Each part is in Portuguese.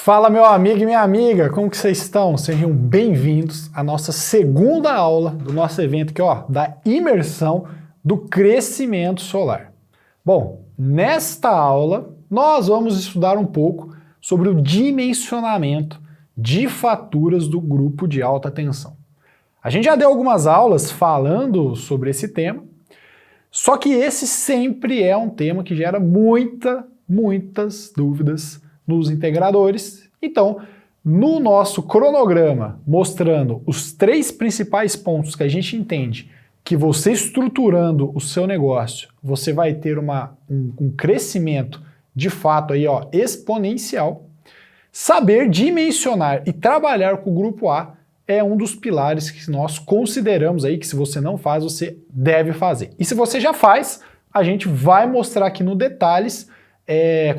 Fala, meu amigo e minha amiga, como que vocês estão? Sejam bem-vindos à nossa segunda aula do nosso evento aqui, ó, da imersão do crescimento solar. Bom, nesta aula nós vamos estudar um pouco sobre o dimensionamento de faturas do grupo de alta tensão. A gente já deu algumas aulas falando sobre esse tema, só que esse sempre é um tema que gera muitas dúvidas nos integradores. Então, no nosso cronograma, mostrando os 3 principais pontos que a gente entende que você estruturando o seu negócio, você vai ter um crescimento de fato aí, ó, exponencial. Saber dimensionar e trabalhar com o grupo A é um dos pilares que nós consideramos aí que se você não faz, você deve fazer. E se você já faz, a gente vai mostrar aqui no detalhes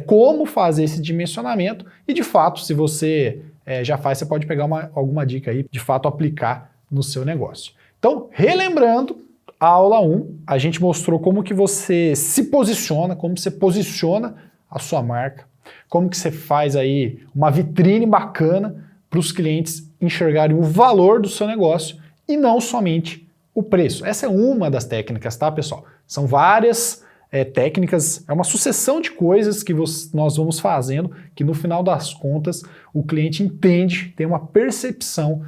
como fazer esse dimensionamento e de fato, se você já faz, você pode pegar alguma dica aí, de fato aplicar no seu negócio. Então, relembrando, a aula 1, a gente mostrou como que você se posiciona, como você posiciona a sua marca, como que você faz aí uma vitrine bacana para os clientes enxergarem o valor do seu negócio e não somente o preço. Essa é uma das técnicas, tá, pessoal? São várias técnicas, é uma sucessão de coisas que nós vamos fazendo, que no final das contas o cliente entende, tem uma percepção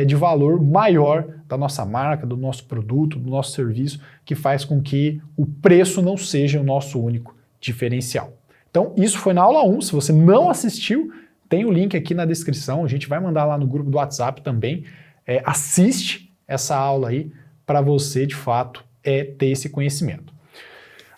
de valor maior da nossa marca, do nosso produto, do nosso serviço, que faz com que o preço não seja o nosso único diferencial. Então isso foi na aula 1, se você não assistiu, tem o link aqui na descrição, a gente vai mandar lá no grupo do WhatsApp também, assiste essa aula aí para você de fato ter esse conhecimento.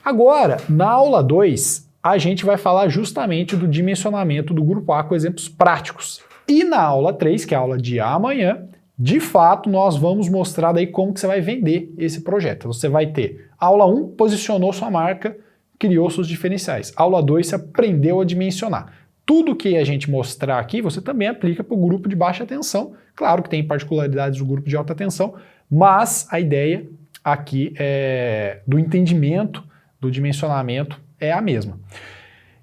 Agora, na aula 2, a gente vai falar justamente do dimensionamento do grupo A com exemplos práticos. E na aula 3, que é a aula de amanhã, de fato, nós vamos mostrar daí como que você vai vender esse projeto. Você vai ter aula 1, posicionou sua marca, criou seus diferenciais. Aula 2, você aprendeu a dimensionar. Tudo que a gente mostrar aqui, você também aplica para o grupo de baixa tensão. Claro que tem particularidades do grupo de alta tensão, mas a ideia aqui do entendimento do dimensionamento é a mesma.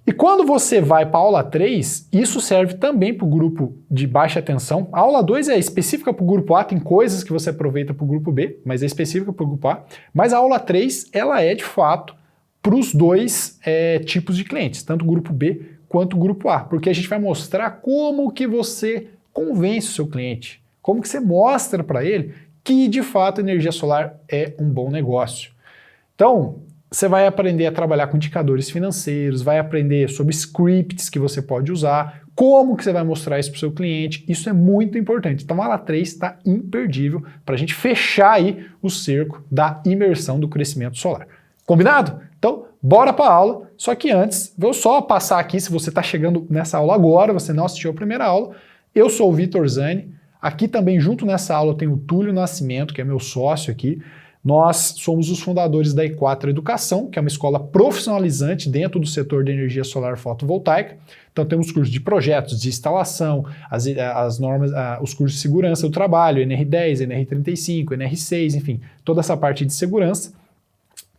E quando você vai para a aula 3, isso serve também para o grupo de baixa tensão. A aula 2 é específica para o grupo A, tem coisas que você aproveita para o grupo B, mas é específica para o grupo A. Mas a aula 3, ela é de fato para os dois tipos de clientes, tanto o grupo B quanto o grupo A, porque a gente vai mostrar como que você convence o seu cliente, como que você mostra para ele que de fato a energia solar é um bom negócio. Então, você vai aprender a trabalhar com indicadores financeiros, vai aprender sobre scripts que você pode usar, como que você vai mostrar isso para o seu cliente, isso é muito importante. Então a aula 3 está imperdível para a gente fechar aí o cerco da imersão do crescimento solar. Combinado? Então, bora para a aula, só que antes, vou só passar aqui, se você está chegando nessa aula agora, você não assistiu a primeira aula, eu sou o Vitor Zani, aqui também junto nessa aula tem o Túlio Nascimento, que é meu sócio aqui. Nós somos os fundadores da E4 Educação, que é uma escola profissionalizante dentro do setor de energia solar fotovoltaica. Então temos cursos de projetos, de instalação, as normas, os cursos de segurança do trabalho, NR10, NR35, NR6, enfim, toda essa parte de segurança.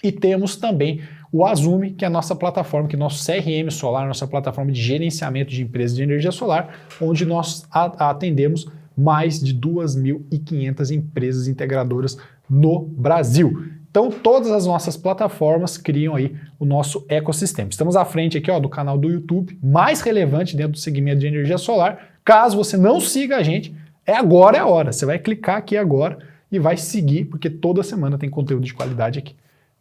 E temos também o Azume, que é a nossa plataforma, que é nosso CRM solar, nossa plataforma de gerenciamento de empresas de energia solar, onde nós atendemos mais de 2.500 empresas integradoras no Brasil. Então, todas as nossas plataformas criam aí o nosso ecossistema. Estamos à frente aqui, ó, do canal do YouTube, mais relevante dentro do segmento de energia solar. Caso você não siga a gente, agora é a hora. Você vai clicar aqui agora e vai seguir, porque toda semana tem conteúdo de qualidade aqui.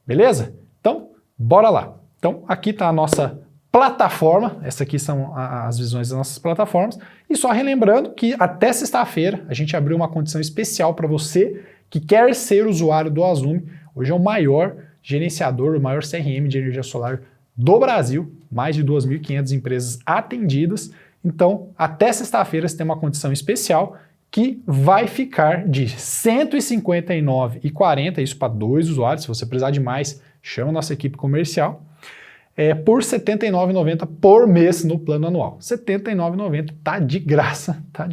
Beleza? Então, bora lá. Então, aqui está a nossa plataforma, essa aqui são as visões das nossas plataformas, e só relembrando que até sexta-feira a gente abriu uma condição especial para você que quer ser usuário do Azume. Hoje é o maior gerenciador, o maior CRM de energia solar do Brasil, mais de 2.500 empresas atendidas. Então, até sexta-feira você tem uma condição especial que vai ficar de R$ 159,40, isso para 2 usuários. Se você precisar de mais, chama a nossa equipe comercial. Por R$ 79,90 por mês no plano anual. R$ 79,90 tá de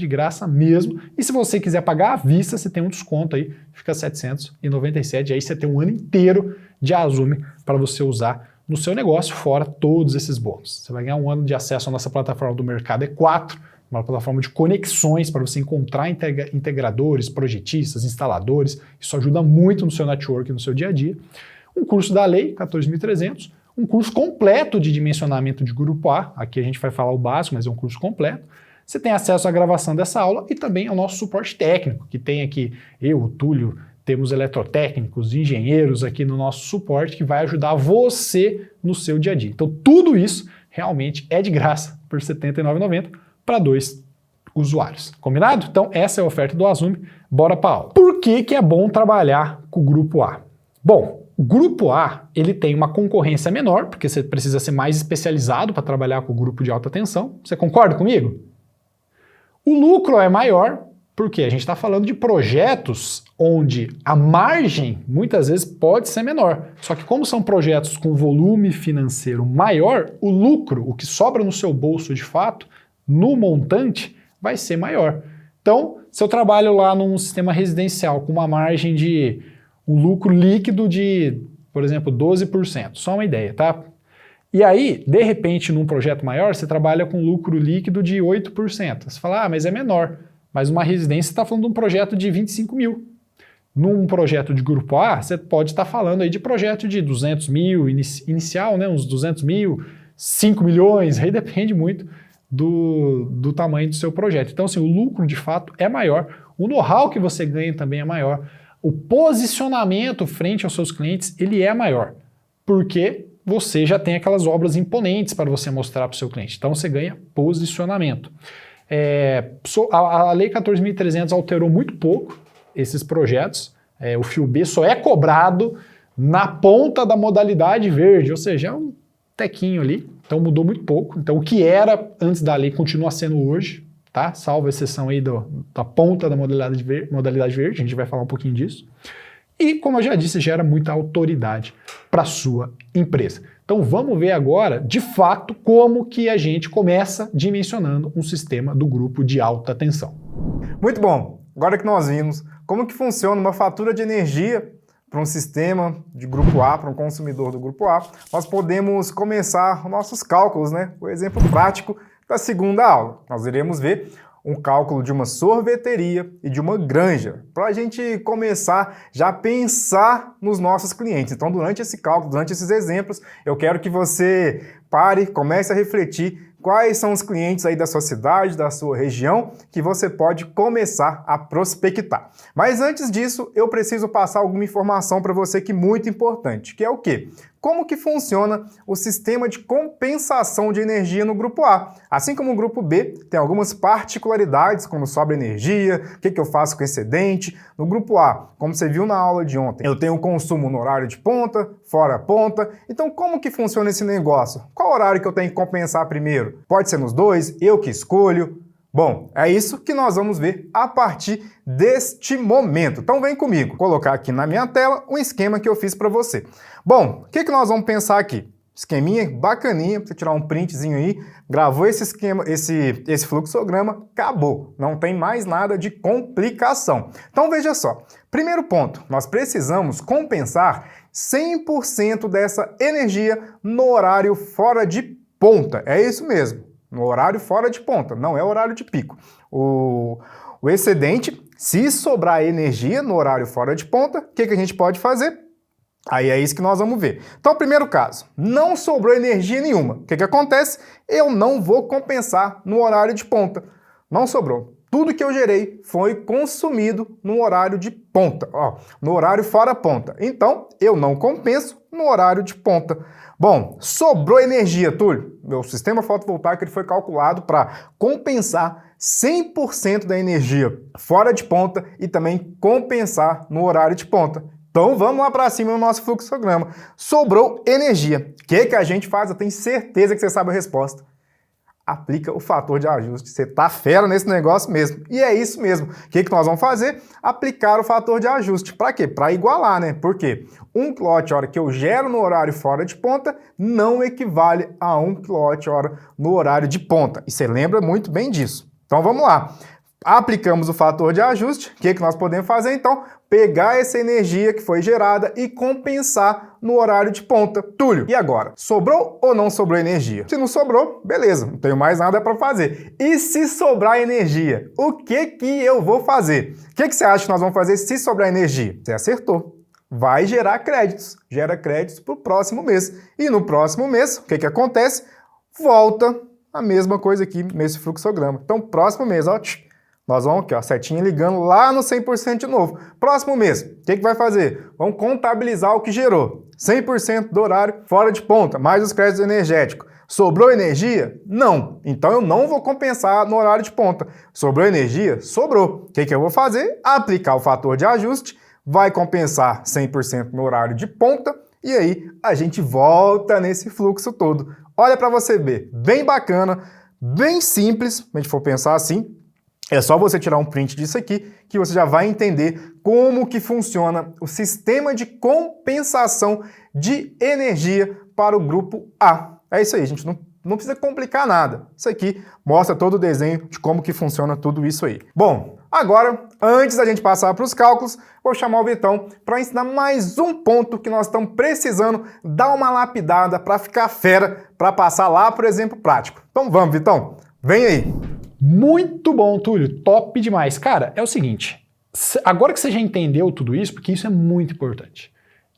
graça mesmo. E se você quiser pagar à vista, você tem um desconto aí, fica R$ 797, aí você tem um ano inteiro de Azume para você usar no seu negócio, fora todos esses bônus. Você vai ganhar um ano de acesso à nossa plataforma do Mercado E4, uma plataforma de conexões para você encontrar integradores, projetistas, instaladores. Isso ajuda muito no seu network, no seu dia a dia. Um curso da Lei, 14.300. Um curso completo de dimensionamento de grupo A. Aqui a gente vai falar o básico, mas é um curso completo. Você tem acesso à gravação dessa aula e também ao nosso suporte técnico, que tem aqui eu, o Túlio, temos eletrotécnicos, engenheiros aqui no nosso suporte que vai ajudar você no seu dia a dia. Então tudo isso realmente é de graça por R$ 79,90 para 2 usuários. Combinado? Então essa é a oferta do Azumi. Bora para a aula. Por que é bom trabalhar com o grupo A? Bom, o grupo A ele tem uma concorrência menor, porque você precisa ser mais especializado para trabalhar com o grupo de alta tensão. Você concorda comigo? O lucro é maior, porque a gente está falando de projetos onde a margem muitas vezes pode ser menor. Só que como são projetos com volume financeiro maior, o lucro, o que sobra no seu bolso de fato, no montante, vai ser maior. Então, se eu trabalho lá num sistema residencial com uma margem de um lucro líquido de, por exemplo, 12%, só uma ideia, tá? E aí, de repente, num projeto maior, você trabalha com lucro líquido de 8%. Você fala, mas é menor. Mas uma residência está falando de um projeto de 25 mil. Num projeto de grupo A, você pode estar falando aí de projeto de 200 mil, inicial, né, uns 200 mil, 5 milhões, aí depende muito do tamanho do seu projeto. Então, assim, o lucro de fato é maior, o know-how que você ganha também é maior, o posicionamento frente aos seus clientes, ele é maior, porque você já tem aquelas obras imponentes para você mostrar para o seu cliente. Então, você ganha posicionamento. A Lei 14.300 alterou muito pouco esses projetos. O fio B só é cobrado na ponta da modalidade verde, ou seja, é um tequinho ali. Então mudou muito pouco. Então o que era antes da lei continua sendo hoje, tá? Salvo a exceção aí da ponta da modalidade verde, a gente vai falar um pouquinho disso. E, como eu já disse, gera muita autoridade para a sua empresa. Então vamos ver agora, de fato, como que a gente começa dimensionando um sistema do grupo de alta tensão. Muito bom! Agora que nós vimos como que funciona uma fatura de energia para um sistema de grupo A, para um consumidor do grupo A, nós podemos começar nossos cálculos, né? O exemplo prático da segunda aula. Nós iremos ver um cálculo de uma sorveteria e de uma granja, para a gente começar já a pensar nos nossos clientes. Então, durante esse cálculo, durante esses exemplos, eu quero que você pare, comece a refletir quais são os clientes aí da sua cidade, da sua região, que você pode começar a prospectar. Mas antes disso, eu preciso passar alguma informação para você que é muito importante, que é o quê? Como que funciona o sistema de compensação de energia no grupo A. Assim como o grupo B tem algumas particularidades, como sobra energia, o que eu faço com excedente. No grupo A, como você viu na aula de ontem, eu tenho o consumo no horário de ponta, fora ponta. Então como que funciona esse negócio? Qual horário que eu tenho que compensar primeiro? Pode ser nos dois, eu que escolho. Bom, é isso que nós vamos ver a partir deste momento. Então vem comigo, vou colocar aqui na minha tela um esquema que eu fiz para você. Bom, o que nós vamos pensar aqui? Esqueminha bacaninha, pra você tirar um printzinho aí, gravou esse esquema, esse fluxograma, acabou. Não tem mais nada de complicação. Então veja só, primeiro ponto, nós precisamos compensar 100% dessa energia no horário fora de ponta. É isso mesmo. No horário fora de ponta, não é horário de pico. O excedente, se sobrar energia no horário fora de ponta, o que a gente pode fazer? Aí é isso que nós vamos ver. Então, primeiro caso, não sobrou energia nenhuma. O que acontece? Eu não vou compensar no horário de ponta. Não sobrou. Tudo que eu gerei foi consumido no horário de ponta, no horário fora ponta. Então, eu não compenso no horário de ponta. Bom, sobrou energia, Túlio. Meu sistema fotovoltaico ele foi calculado para compensar 100% da energia fora de ponta e também compensar no horário de ponta. Então vamos lá para cima no nosso fluxograma. Sobrou energia. O que a gente faz? Eu tenho certeza que você sabe a resposta. Aplica o fator de ajuste. Você tá fera nesse negócio mesmo. E é isso mesmo. O que nós vamos fazer? Aplicar o fator de ajuste. Para quê? Para igualar, né? Porque 1 kWh que eu gero no horário fora de ponta não equivale a 1 kWh no horário de ponta. E você lembra muito bem disso. Então vamos lá. Aplicamos o fator de ajuste, o que nós podemos fazer então? Pegar essa energia que foi gerada e compensar no horário de ponta. Túlio, e agora? Sobrou ou não sobrou energia? Se não sobrou, beleza, não tenho mais nada para fazer. E se sobrar energia, o que eu vou fazer? O que você acha que nós vamos fazer se sobrar energia? Você acertou. Vai gerar créditos. Gera créditos para o próximo mês. E no próximo mês, o que acontece? Volta a mesma coisa aqui nesse fluxograma. Então, próximo mês, ó, nós vamos aqui, ó, setinha ligando lá no 100% de novo. Próximo mês, o que vai fazer? Vamos contabilizar o que gerou. 100% do horário fora de ponta, mais os créditos energéticos. Sobrou energia? Não. Então eu não vou compensar no horário de ponta. Sobrou energia? Sobrou. O que eu vou fazer? Aplicar o fator de ajuste, vai compensar 100% no horário de ponta e aí a gente volta nesse fluxo todo. Olha para você ver, bem bacana, bem simples, se a gente for pensar assim. É só você tirar um print disso aqui que você já vai entender como que funciona o sistema de compensação de energia para o grupo A. É isso aí, gente, não precisa complicar nada. Isso aqui mostra todo o desenho de como que funciona tudo isso aí. Bom, agora, antes da gente passar para os cálculos, vou chamar o Vitão para ensinar mais um ponto que nós estamos precisando dar uma lapidada para ficar fera, para passar lá por exemplo prático. Então vamos, Vitão, vem aí. Muito bom, Túlio. Top demais. Cara, é o seguinte, agora que você já entendeu tudo isso, porque isso é muito importante,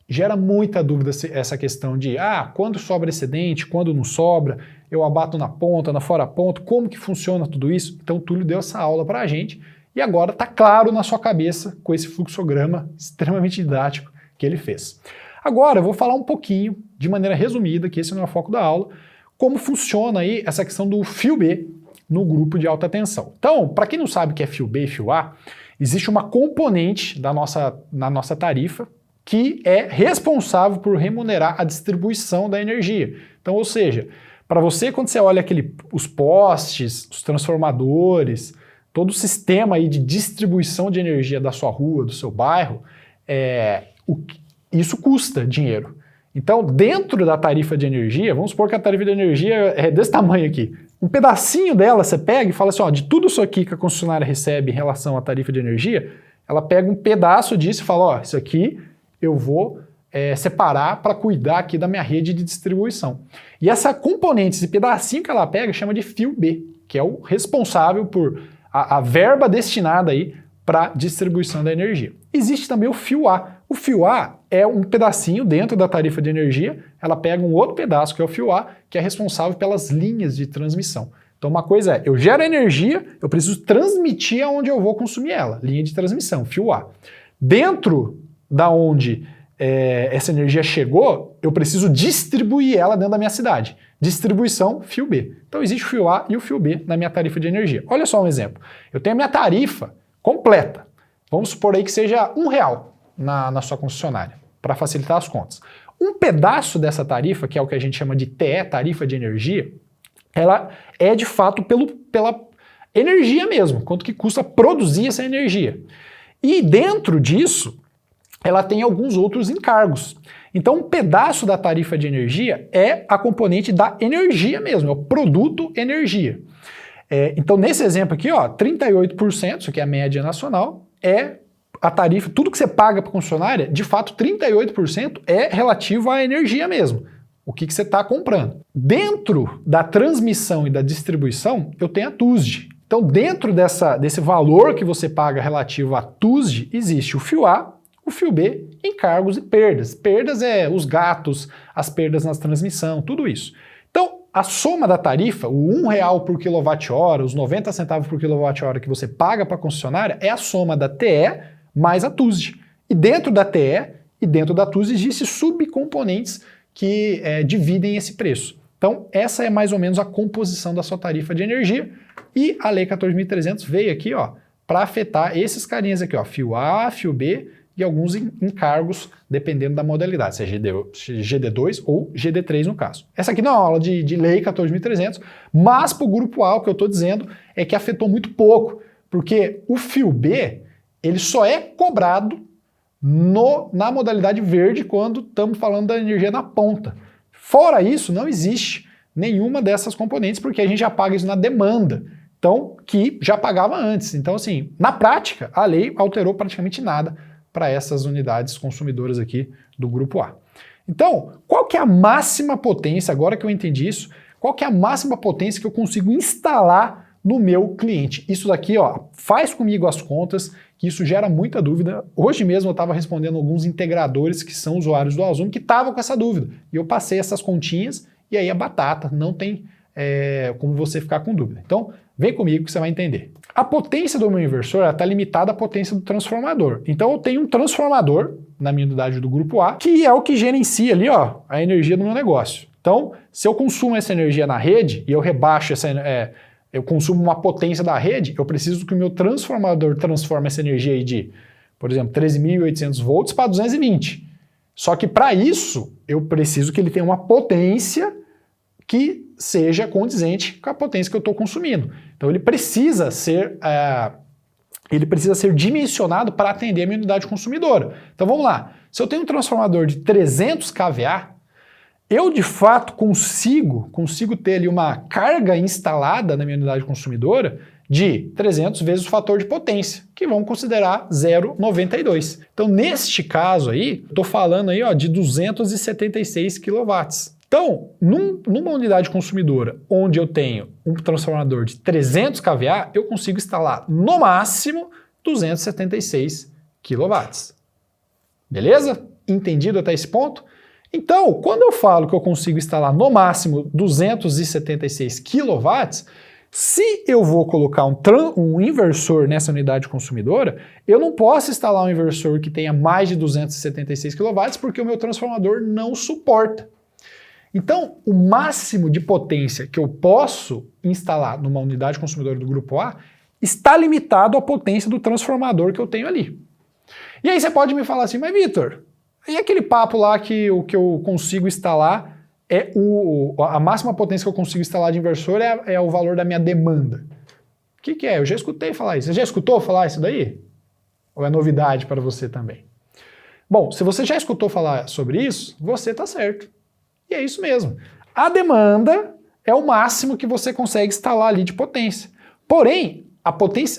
gera muita dúvida essa questão de quando sobra excedente, quando não sobra, eu abato na ponta, na fora ponta, como que funciona tudo isso? Então o Túlio deu essa aula pra gente e agora tá claro na sua cabeça com esse fluxograma extremamente didático que ele fez. Agora eu vou falar um pouquinho, de maneira resumida, que esse não é o foco da aula, como funciona aí essa questão do fio B no grupo de alta tensão. Então, para quem não sabe o que é fio B e fio A, existe uma componente na nossa tarifa que é responsável por remunerar a distribuição da energia. Então, ou seja, para você, quando você olha os postes, os transformadores, todo o sistema aí de distribuição de energia da sua rua, do seu bairro, isso custa dinheiro. Então, dentro da tarifa de energia, vamos supor que a tarifa de energia é desse tamanho aqui. Um pedacinho dela você pega e fala assim, de tudo isso aqui que a concessionária recebe em relação à tarifa de energia, ela pega um pedaço disso e fala, isso aqui eu vou separar para cuidar aqui da minha rede de distribuição. E essa componente, esse pedacinho que ela pega, chama de fio B, que é o responsável por a verba destinada aí para distribuição da energia. Existe também o fio A. O fio A é um pedacinho dentro da tarifa de energia, ela pega um outro pedaço, que é o fio A, que é responsável pelas linhas de transmissão. Então uma coisa é, eu gero energia, eu preciso transmitir aonde eu vou consumir ela, linha de transmissão, fio A. Dentro da onde essa energia chegou, eu preciso distribuir ela dentro da minha cidade. Distribuição, fio B. Então existe o fio A e o fio B na minha tarifa de energia. Olha só um exemplo. Eu tenho a minha tarifa completa. Vamos supor aí que seja R$1 na sua concessionária, para facilitar as contas. Um pedaço dessa tarifa, que é o que a gente chama de TE, tarifa de energia, ela é de fato pela energia mesmo, quanto que custa produzir essa energia. E dentro disso, ela tem alguns outros encargos. Então um pedaço da tarifa de energia é a componente da energia mesmo, é o produto energia. Então nesse exemplo aqui, 38%, isso aqui é a média nacional, é a tarifa, tudo que você paga para a concessionária, de fato 38% é relativo à energia mesmo, o que você está comprando. Dentro da transmissão e da distribuição, eu tenho a TUSD. Então dentro desse valor que você paga relativo à TUSD, existe o fio A, o fio B, encargos e perdas. Perdas é os gatos, as perdas na transmissão, tudo isso. Então, a soma da tarifa, o R$1 por quilowatt-hora, os 90 centavos por quilowatt-hora que você paga para a concessionária, é a soma da TE mais a TUSD. E dentro da TE e dentro da TUSD existem subcomponentes que dividem esse preço. Então, essa é mais ou menos a composição da sua tarifa de energia. E a Lei 14.300 veio aqui para afetar esses carinhas aqui, fio A, fio B, e alguns encargos, dependendo da modalidade, se é GD2 ou GD3 no caso. Essa aqui não é uma aula de Lei 14.300, mas para o grupo A, o que eu estou dizendo é que afetou muito pouco, porque o fio B, ele só é cobrado na modalidade verde quando estamos falando da energia na ponta. Fora isso, não existe nenhuma dessas componentes, porque a gente já paga isso na demanda. Então, que já pagava antes. Então, assim, na prática, a lei alterou praticamente nada para essas unidades consumidoras aqui do grupo A. Então, qual que é a máxima potência, agora que eu entendi isso, qual que é a máxima potência que eu consigo instalar no meu cliente? Isso daqui, ó, faz comigo as contas, que isso gera muita dúvida. Hoje mesmo eu estava respondendo alguns integradores que são usuários do Alzum que estavam com essa dúvida. E eu passei essas continhas e aí a batata, não tem como você ficar com dúvida. Então, vem comigo que você vai entender. A potência do meu inversor está limitada à potência do transformador. Então eu tenho um transformador na minha unidade do grupo A, que é o que gerencia ali, ó, a energia do meu negócio. Então, se eu consumo essa energia na rede e eu rebaixo eu consumo uma potência da rede, eu preciso que o meu transformador transforme essa energia aí de, por exemplo, 13.800 volts para 220. Só que para isso, eu preciso que ele tenha uma potência que seja condizente com a potência que eu estou consumindo. Então ele precisa ser dimensionado para atender a minha unidade consumidora. Então vamos lá, se eu tenho um transformador de 300 kVA, eu de fato consigo ter ali uma carga instalada na minha unidade consumidora de 300 vezes o fator de potência, que vamos considerar 0,92. Então neste caso aí, estou falando aí, ó, de 276 kW. Então, numa unidade consumidora onde eu tenho um transformador de 300 kVA, eu consigo instalar no máximo 276 kW. Beleza? Entendido até esse ponto? Então, quando eu falo que eu consigo instalar no máximo 276 kW, se eu vou colocar um inversor nessa unidade consumidora, eu não posso instalar um inversor que tenha mais de 276 kW porque o meu transformador não suporta. Então, o máximo de potência que eu posso instalar numa unidade consumidora do grupo A está limitado à potência do transformador que eu tenho ali. E aí você pode me falar assim, mas Vitor, e aquele papo lá que o que eu consigo instalar a máxima potência que eu consigo instalar de inversor é o valor da minha demanda. O que é? Eu já escutei falar isso. Você já escutou falar isso daí? Ou é novidade para você também? Bom, se você já escutou falar sobre isso, você está certo. E é isso mesmo. A demanda é o máximo que você consegue instalar ali de potência. Porém,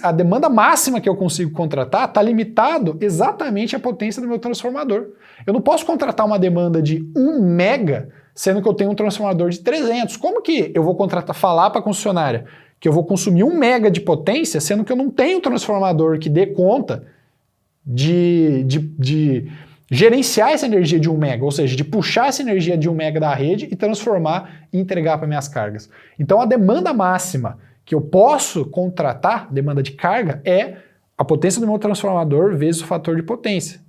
a demanda máxima que eu consigo contratar está limitado exatamente à potência do meu transformador. Eu não posso contratar uma demanda de 1 mega, sendo que eu tenho um transformador de 300. Como que eu vou falar para a concessionária que eu vou consumir 1 mega de potência, sendo que eu não tenho um transformador que dê conta de gerenciar essa energia de 1 mega, ou seja, de puxar essa energia de 1 mega da rede e transformar e entregar para minhas cargas. Então a demanda máxima que eu posso contratar, demanda de carga, é a potência do meu transformador vezes o fator de potência.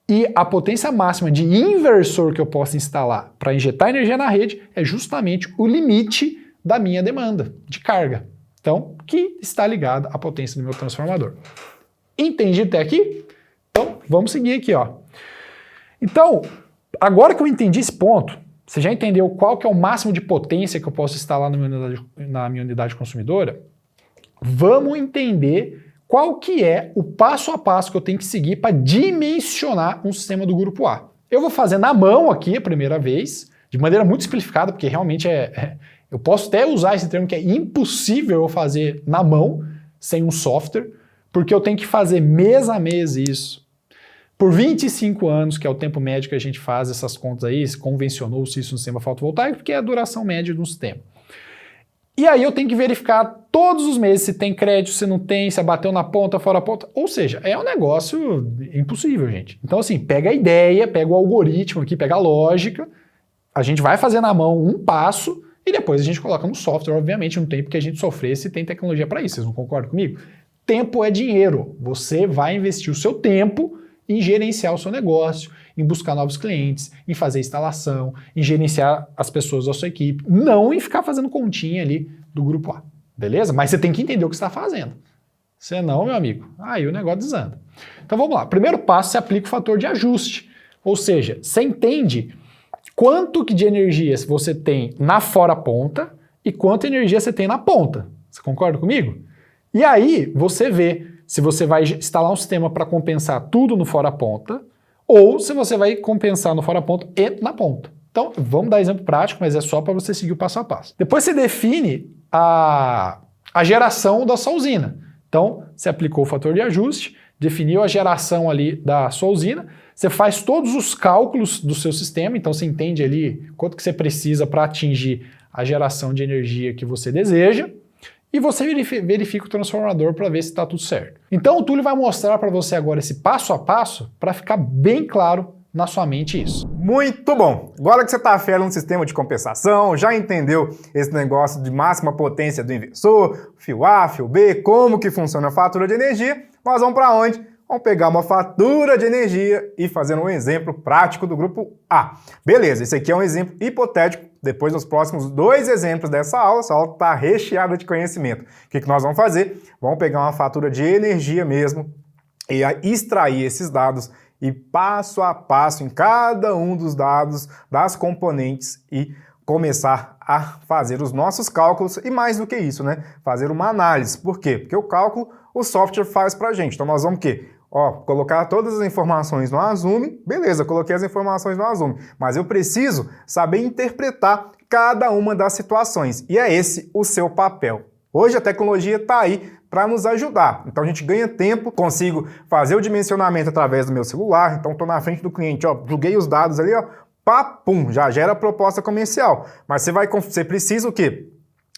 E a potência máxima de inversor que eu posso instalar para injetar energia na rede é justamente o limite da minha demanda de carga. Então, que está ligado à potência do meu transformador. Entendi até aqui? Então, vamos seguir aqui, ó. Então, agora que eu entendi esse ponto, você já entendeu qual que é o máximo de potência que eu posso instalar na minha unidade consumidora? Vamos entender qual que é o passo a passo que eu tenho que seguir para dimensionar um sistema do grupo A. Eu vou fazer na mão aqui a primeira vez, de maneira muito simplificada, porque realmente eu posso até usar esse termo que é impossível eu fazer na mão, sem um software, porque eu tenho que fazer mês a mês isso. Por 25 anos, que é o tempo médio que a gente faz essas contas aí, convencionou-se isso no sistema fotovoltaico, porque é a duração média de um sistema. E aí eu tenho que verificar todos os meses se tem crédito, se não tem, se bateu na ponta, fora a ponta. Ou seja, é um negócio impossível, gente. Então assim, pega a ideia, pega o algoritmo aqui, pega a lógica, a gente vai fazer na mão um passo e depois a gente coloca no software, obviamente, não tem porque a gente sofrer se tem tecnologia para isso. Vocês não concordam comigo? Tempo é dinheiro. Você vai investir o seu tempo em gerenciar o seu negócio, em buscar novos clientes, em fazer instalação, em gerenciar as pessoas da sua equipe, não em ficar fazendo continha ali do grupo A, beleza? Mas você tem que entender o que você está fazendo. Senão, meu amigo, aí o negócio desanda. Então vamos lá. Primeiro passo, você aplica o fator de ajuste. Ou seja, você entende quanto de energia você tem na fora ponta e quanta energia você tem na ponta. Você concorda comigo? E aí você vê se você vai instalar um sistema para compensar tudo no fora ponta ou se você vai compensar no fora ponta e na ponta. Então, vamos dar exemplo prático, mas é só para você seguir o passo a passo. Depois você define a a geração da sua usina. Então, você aplicou o fator de ajuste, definiu a geração ali da sua usina, você faz todos os cálculos do seu sistema, então você entende ali quanto que você precisa para atingir a geração de energia que você deseja, e você verifica o transformador para ver se está tudo certo. Então o Túlio vai mostrar para você agora esse passo a passo para ficar bem claro na sua mente isso. Muito bom! Agora que você está afim no sistema de compensação, já entendeu esse negócio de máxima potência do inversor, fio A, fio B, como que funciona a fatura de energia, nós vamos para onde? Vamos pegar uma fatura de energia e fazer um exemplo prático do grupo A. Beleza, esse aqui é um exemplo hipotético. Depois dos próximos 2 exemplos dessa aula, essa aula está recheada de conhecimento. O que nós vamos fazer? Vamos pegar uma fatura de energia mesmo e extrair esses dados e passo a passo em cada um dos dados das componentes e começar a fazer os nossos cálculos e mais do que isso, né? Fazer uma análise. Por quê? Porque o cálculo o software faz pra gente. Então nós vamos o quê? Colocar todas as informações no Azume, beleza, coloquei as informações no Azume, mas eu preciso saber interpretar cada uma das situações, e é esse o seu papel. Hoje a tecnologia está aí para nos ajudar, então a gente ganha tempo, consigo fazer o dimensionamento através do meu celular, então estou na frente do cliente, joguei os dados ali, papum, já gera a proposta comercial, mas você precisa o quê?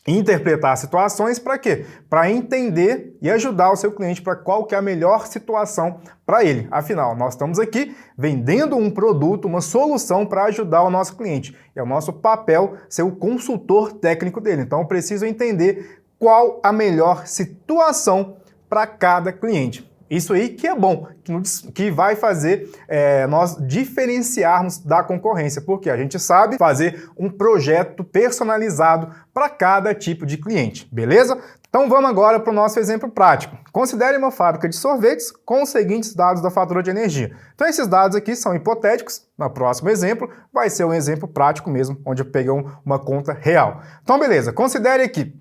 Interpretar situações para quê? Para entender e ajudar o seu cliente para qual que é a melhor situação para ele. Afinal, nós estamos aqui vendendo um produto, uma solução para ajudar o nosso cliente. É o nosso papel ser o consultor técnico dele. Então, eu preciso entender qual a melhor situação para cada cliente. Isso aí que é bom, que vai fazer nós diferenciarmos da concorrência, porque a gente sabe fazer um projeto personalizado para cada tipo de cliente, beleza? Então vamos agora para o nosso exemplo prático. Considere uma fábrica de sorvetes com os seguintes dados da fatura de energia. Então esses dados aqui são hipotéticos, no próximo exemplo vai ser um exemplo prático mesmo, onde eu peguei uma conta real. Então beleza, considere aqui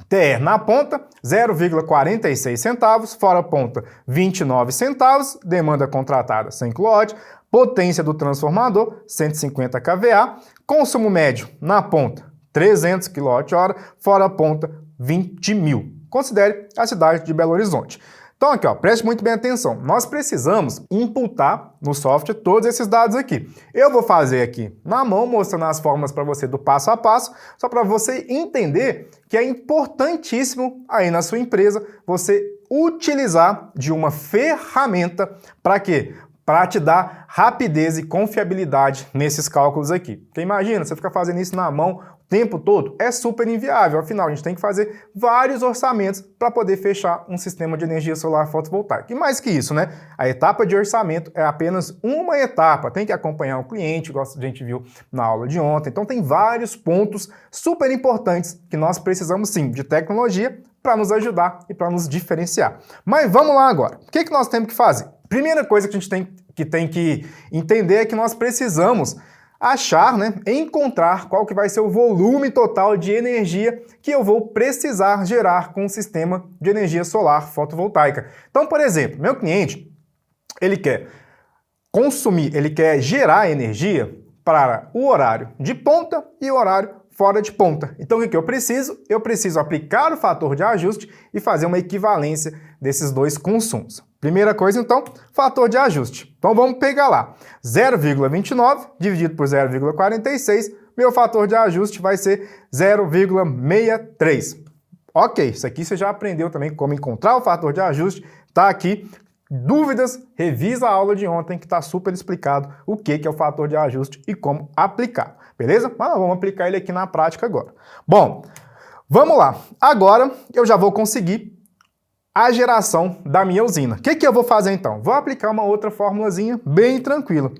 TR na ponta, 0,46 centavos, fora ponta, 29 centavos, demanda contratada 100 kW, potência do transformador, 150 kVA, consumo médio na ponta, 300 kWh, fora ponta, 20 mil. Considere a cidade de Belo Horizonte. Então aqui, preste muito bem atenção. Nós precisamos imputar no software todos esses dados aqui. Eu vou fazer aqui na mão, mostrando as formas para você do passo a passo, só para você entender que é importantíssimo aí na sua empresa você utilizar de uma ferramenta para quê? Para te dar rapidez e confiabilidade nesses cálculos aqui. Porque imagina, você ficar fazendo isso na mão o tempo todo, é super inviável. Afinal, a gente tem que fazer vários orçamentos para poder fechar um sistema de energia solar fotovoltaica. E mais que isso, né? A etapa de orçamento é apenas uma etapa. Tem que acompanhar o cliente, igual a gente viu na aula de ontem. Então tem vários pontos super importantes que nós precisamos sim de tecnologia para nos ajudar e para nos diferenciar. Mas vamos lá agora. O que nós temos que fazer? Primeira coisa que a gente tem que entender é que nós precisamos achar, encontrar qual que vai ser o volume total de energia que eu vou precisar gerar com o sistema de energia solar fotovoltaica. Então, por exemplo, meu cliente, ele quer consumir, ele quer gerar energia para o horário de ponta e o horário fora de ponta. Então, o que eu preciso? Eu preciso aplicar o fator de ajuste e fazer uma equivalência desses dois consumos. Primeira coisa, então, fator de ajuste. Então, vamos pegar lá. 0,29 dividido por 0,46, meu fator de ajuste vai ser 0,63. Ok, isso aqui você já aprendeu também como encontrar o fator de ajuste. Tá aqui. Dúvidas? Revisa a aula de ontem que está super explicado o que é o fator de ajuste e como aplicar. Beleza? Mas vamos aplicar ele aqui na prática agora. Bom, vamos lá. Agora eu já vou conseguir a geração da minha usina. O que eu vou fazer então? Vou aplicar uma outra formulazinha bem tranquila.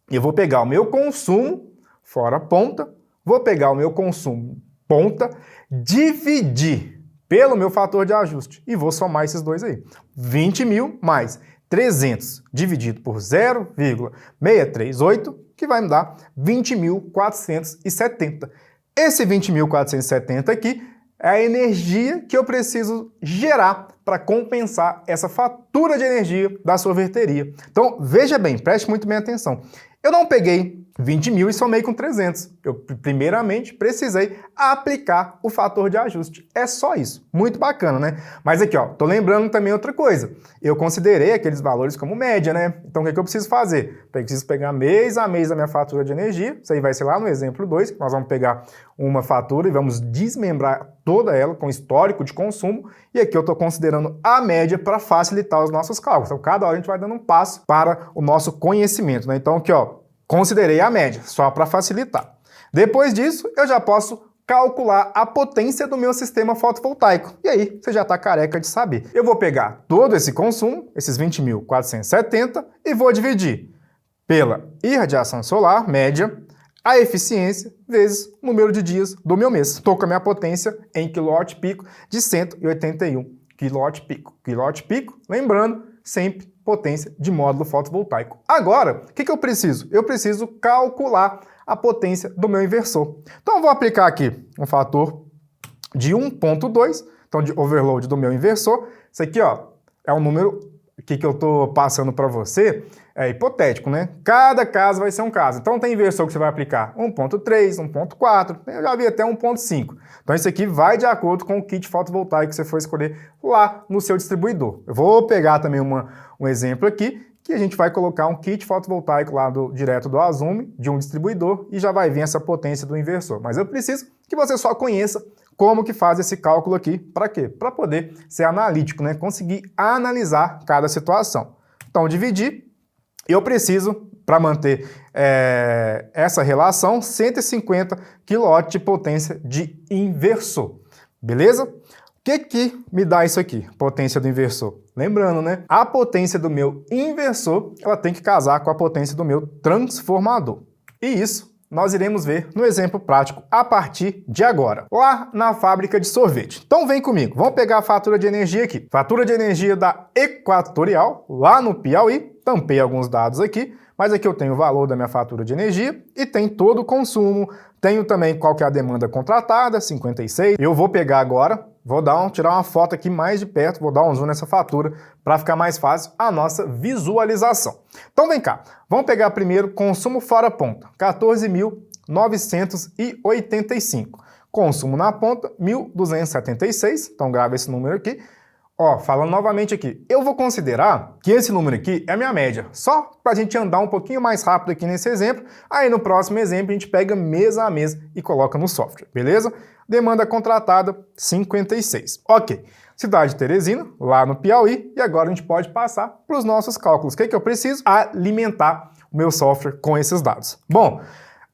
Eu vou pegar o meu consumo fora ponta, vou pegar o meu consumo ponta, dividir pelo meu fator de ajuste e vou somar esses dois aí. 20 mil mais 300 dividido por 0,638, que vai me dar 20.470. Esse 20.470 aqui é a energia que eu preciso gerar para compensar essa fatura de energia da sorveteria. Então, veja bem, preste muito bem atenção. Eu não peguei 20 mil e somei com 300. Eu, primeiramente, precisei aplicar o fator de ajuste. É só isso. Muito bacana, né? Mas aqui, ó, tô lembrando também outra coisa. Eu considerei aqueles valores como média, né? Então, o que eu preciso fazer? Preciso pegar mês a mês a minha fatura de energia. Isso aí vai ser lá no exemplo 2. Nós vamos pegar uma fatura e vamos desmembrar toda ela com histórico de consumo. E aqui eu estou considerando a média para facilitar os nossos cálculos. Então, cada hora a gente vai dando um passo para o nosso conhecimento, né? Então, aqui, ó, considerei a média, só para facilitar. Depois disso, eu já posso calcular a potência do meu sistema fotovoltaico. E aí, você já está careca de saber. Eu vou pegar todo esse consumo, esses 20.470, e vou dividir pela irradiação solar, média, a eficiência, vezes o número de dias do meu mês. Estou com a minha potência em quilowatt-pico de 181 quilowatt-pico. Quilowatt-pico, lembrando, sempre potência de módulo fotovoltaico. Agora, o que eu preciso? Eu preciso calcular a potência do meu inversor. Então, eu vou aplicar aqui um fator de 1.2, então de overload do meu inversor. Isso aqui, ó, é um número que eu estou passando para você, é hipotético, né? Cada caso vai ser um caso. Então, tem inversor que você vai aplicar 1.3, 1.4, eu já vi até 1.5. Então, isso aqui vai de acordo com o kit fotovoltaico que você for escolher lá no seu distribuidor. Eu vou pegar também um exemplo aqui, que a gente vai colocar um kit fotovoltaico lá direto do Azume, de um distribuidor, e já vai vir essa potência do inversor. Mas eu preciso que você só conheça como que faz esse cálculo aqui. Para quê? Para poder ser analítico, né? Conseguir analisar cada situação. Então, dividir, eu preciso, para manter essa relação, 150 kW de potência de inversor. Beleza? O que me dá isso aqui? Potência do inversor. Lembrando, né? A potência do meu inversor, ela tem que casar com a potência do meu transformador. E isso nós iremos ver no exemplo prático a partir de agora, lá na fábrica de sorvete. Então vem comigo, vamos pegar a fatura de energia aqui. Fatura de energia da Equatorial, lá no Piauí. Tampei alguns dados aqui, mas aqui eu tenho o valor da minha fatura de energia e tem todo o consumo. Tenho também qual que é a demanda contratada, 56. Eu vou pegar agora, vou tirar uma foto aqui mais de perto, vou dar um zoom nessa fatura para ficar mais fácil a nossa visualização. Então vem cá, vamos pegar primeiro consumo fora ponta, 14.985. Consumo na ponta, 1.276, então grava esse número aqui. Ó, falando novamente aqui, eu vou considerar que esse número aqui é a minha média, só para a gente andar um pouquinho mais rápido aqui nesse exemplo. Aí no próximo exemplo a gente pega mês a mês e coloca no software, beleza? Demanda contratada, 56. Ok, cidade de Teresina, lá no Piauí, e agora a gente pode passar para os nossos cálculos. O que eu preciso? Alimentar o meu software com esses dados. Bom,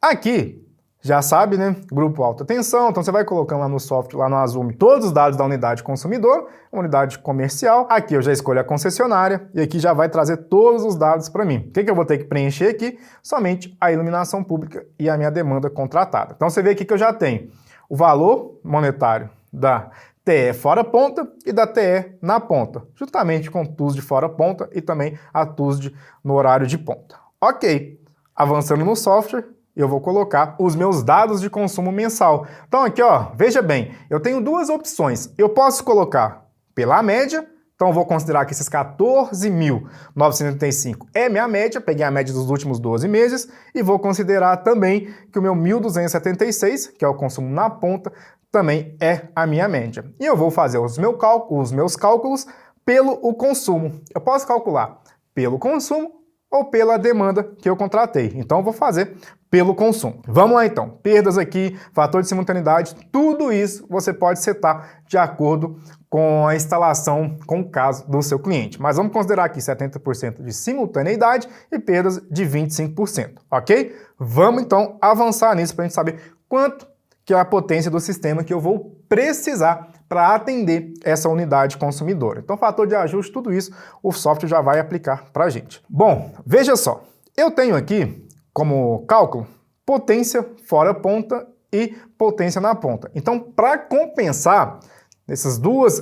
aqui já sabe, né? Grupo alta tensão, então você vai colocando lá no software, lá no Azume, todos os dados da unidade consumidor, unidade comercial. Aqui eu já escolho a concessionária e aqui já vai trazer todos os dados para mim. O que eu vou ter que preencher aqui? Somente a iluminação pública e a minha demanda contratada. Então você vê aqui que eu já tenho o valor monetário da TE fora ponta e da TE na ponta, juntamente com TUSD de fora ponta e também a TUSD no horário de ponta. Ok, avançando no software, eu vou colocar os meus dados de consumo mensal. Então aqui, ó, veja bem, eu tenho duas opções. Eu posso colocar pela média, então eu vou considerar que esses 14.985 é minha média, peguei a média dos últimos 12 meses, e vou considerar também que o meu 1.276, que é o consumo na ponta, também é a minha média. E eu vou fazer os meus cálculos pelo consumo. Eu posso calcular pelo consumo ou pela demanda que eu contratei. Então eu vou fazer pelo consumo. Vamos lá então, perdas aqui, fator de simultaneidade, tudo isso você pode setar de acordo com a instalação, com o caso do seu cliente. Mas vamos considerar aqui 70% de simultaneidade e perdas de 25%, ok? Vamos então avançar nisso para a gente saber quanto que é a potência do sistema que eu vou precisar para atender essa unidade consumidora. Então, fator de ajuste, tudo isso, o software já vai aplicar para a gente. Bom, veja só, eu tenho aqui como cálculo potência fora ponta e potência na ponta. Então, para compensar essas duas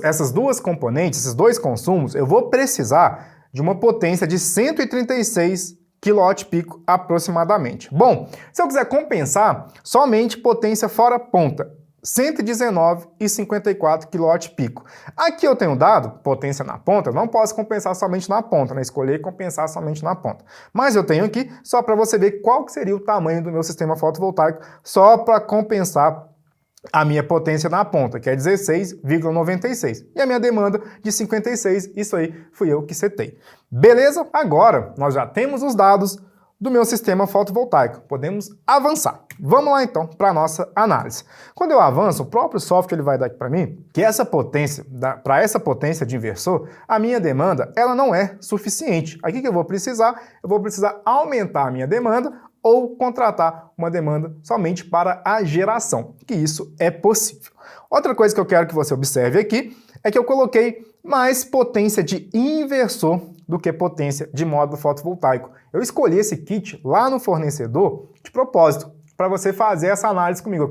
componentes, esses dois consumos, eu vou precisar de uma potência de 136 kW-pico aproximadamente. Bom, se eu quiser compensar somente potência fora ponta, 119,54 kWp. Aqui eu tenho dado potência na ponta, não posso compensar somente na ponta, né? Escolher compensar somente na ponta. Mas eu tenho aqui só para você ver qual que seria o tamanho do meu sistema fotovoltaico, só para compensar a minha potência na ponta, que é 16,96. E a minha demanda de 56, isso aí fui eu que setei. Beleza? Agora nós já temos os dados do meu sistema fotovoltaico. Podemos avançar. Vamos lá então para a nossa análise. Quando eu avanço, o próprio software ele vai dar aqui para mim que para essa potência de inversor, a minha demanda ela não é suficiente. Aqui que eu vou precisar aumentar a minha demanda ou contratar uma demanda somente para a geração, que isso é possível. Outra coisa que eu quero que você observe aqui é que eu coloquei mais potência de inversor do que potência de módulo fotovoltaico. Eu escolhi esse kit lá no fornecedor de propósito, para você fazer essa análise comigo.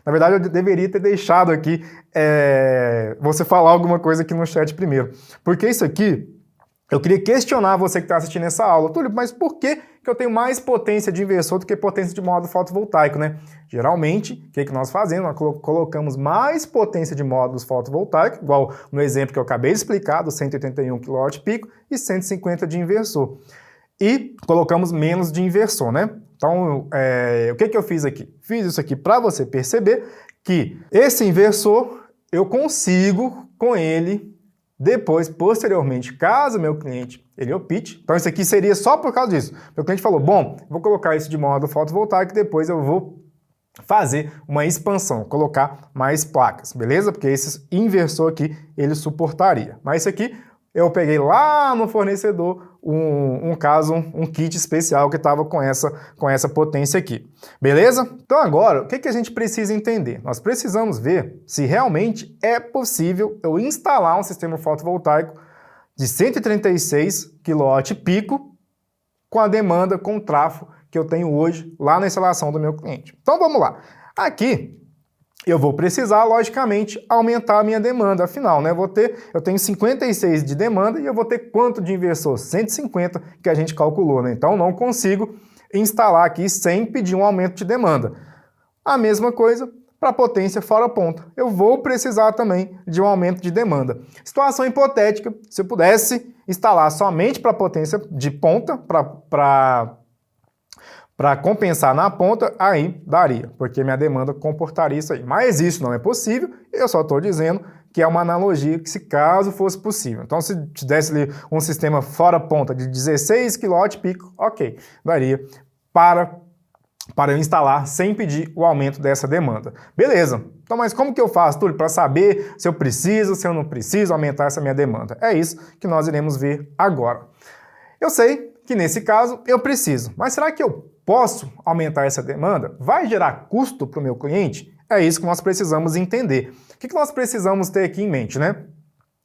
Na verdade, eu deveria ter deixado aqui você falar alguma coisa aqui no chat primeiro, porque isso aqui eu queria questionar você que está assistindo essa aula. Túlio, mas por que eu tenho mais potência de inversor do que potência de módulo fotovoltaico, né? Geralmente, o que nós fazemos? Nós colocamos mais potência de módulos fotovoltaicos, igual no exemplo que eu acabei de explicar, do 181 kWp e 150 de inversor. E colocamos menos de inversor, né? Então, o que eu fiz aqui? Fiz isso aqui para você perceber que esse inversor, eu consigo com ele depois, posteriormente, caso meu cliente ele opte, então isso aqui seria só por causa disso. Meu cliente falou, bom, vou colocar isso de módulo fotovoltaico e depois eu vou fazer uma expansão, colocar mais placas, beleza? Porque esse inversor aqui, ele suportaria. Mas isso aqui, eu peguei lá no fornecedor um kit especial que estava com essa potência aqui. Beleza? Então agora, o que a gente precisa entender? Nós precisamos ver se realmente é possível eu instalar um sistema fotovoltaico de 136 kWp com a demanda, com o tráfego que eu tenho hoje lá na instalação do meu cliente. Então vamos lá. Aqui eu vou precisar, logicamente, aumentar a minha demanda. Afinal, né, eu tenho 56 de demanda e eu vou ter quanto de inversor? 150 que a gente calculou, né? Então não consigo instalar aqui sem pedir um aumento de demanda. A mesma coisa para potência fora ponta. Eu vou precisar também de um aumento de demanda. Situação hipotética, se eu pudesse instalar somente para potência de ponta, para compensar na ponta, aí daria, porque minha demanda comportaria isso aí. Mas isso não é possível, eu só estou dizendo que é uma analogia que se caso fosse possível. Então, se tivesse ali um sistema fora ponta de 16 kWp, ok, daria para eu instalar sem pedir o aumento dessa demanda. Beleza, então mas como que eu faço, Túlio, para saber se eu preciso, se eu não preciso aumentar essa minha demanda? É isso que nós iremos ver agora. Eu sei que nesse caso eu preciso, mas será que eu posso aumentar essa demanda? Vai gerar custo para o meu cliente? É isso que nós precisamos entender. O que nós precisamos ter aqui em mente, né?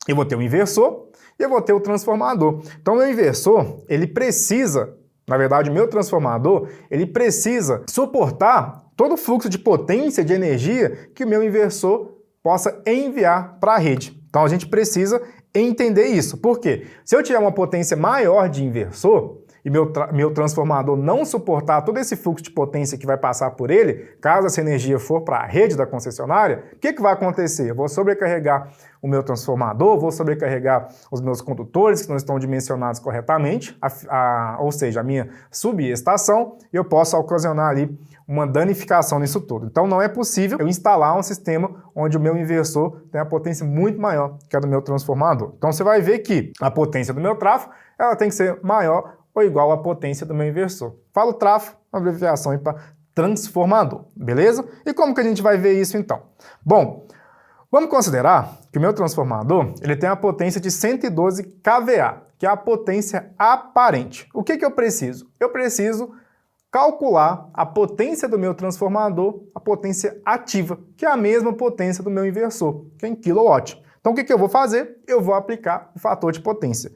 Eu vou ter um inversor e eu vou ter o transformador. Então, o meu inversor, ele precisa, na verdade, o meu transformador, ele precisa suportar todo o fluxo de potência, de energia que o meu inversor possa enviar para a rede. Então, a gente precisa entender isso. Por quê? Se eu tiver uma potência maior de inversor, e meu transformador não suportar todo esse fluxo de potência que vai passar por ele, caso essa energia for para a rede da concessionária, o que vai acontecer? Eu vou sobrecarregar o meu transformador, vou sobrecarregar os meus condutores que não estão dimensionados corretamente, ou seja, a minha subestação, e eu posso ocasionar ali uma danificação nisso tudo. Então não é possível eu instalar um sistema onde o meu inversor tem a potência muito maior que a do meu transformador. Então você vai ver que a potência do meu tráfego ela tem que ser maior ou igual à potência do meu inversor. Falo tráfego, uma abreviação para transformador, beleza? E como que a gente vai ver isso então? Bom, vamos considerar que o meu transformador ele tem a potência de 112 kVA, que é a potência aparente. O que eu preciso? Eu preciso calcular a potência do meu transformador, a potência ativa, que é a mesma potência do meu inversor, que é em kW. Então o que eu vou fazer? Eu vou aplicar o fator de potência,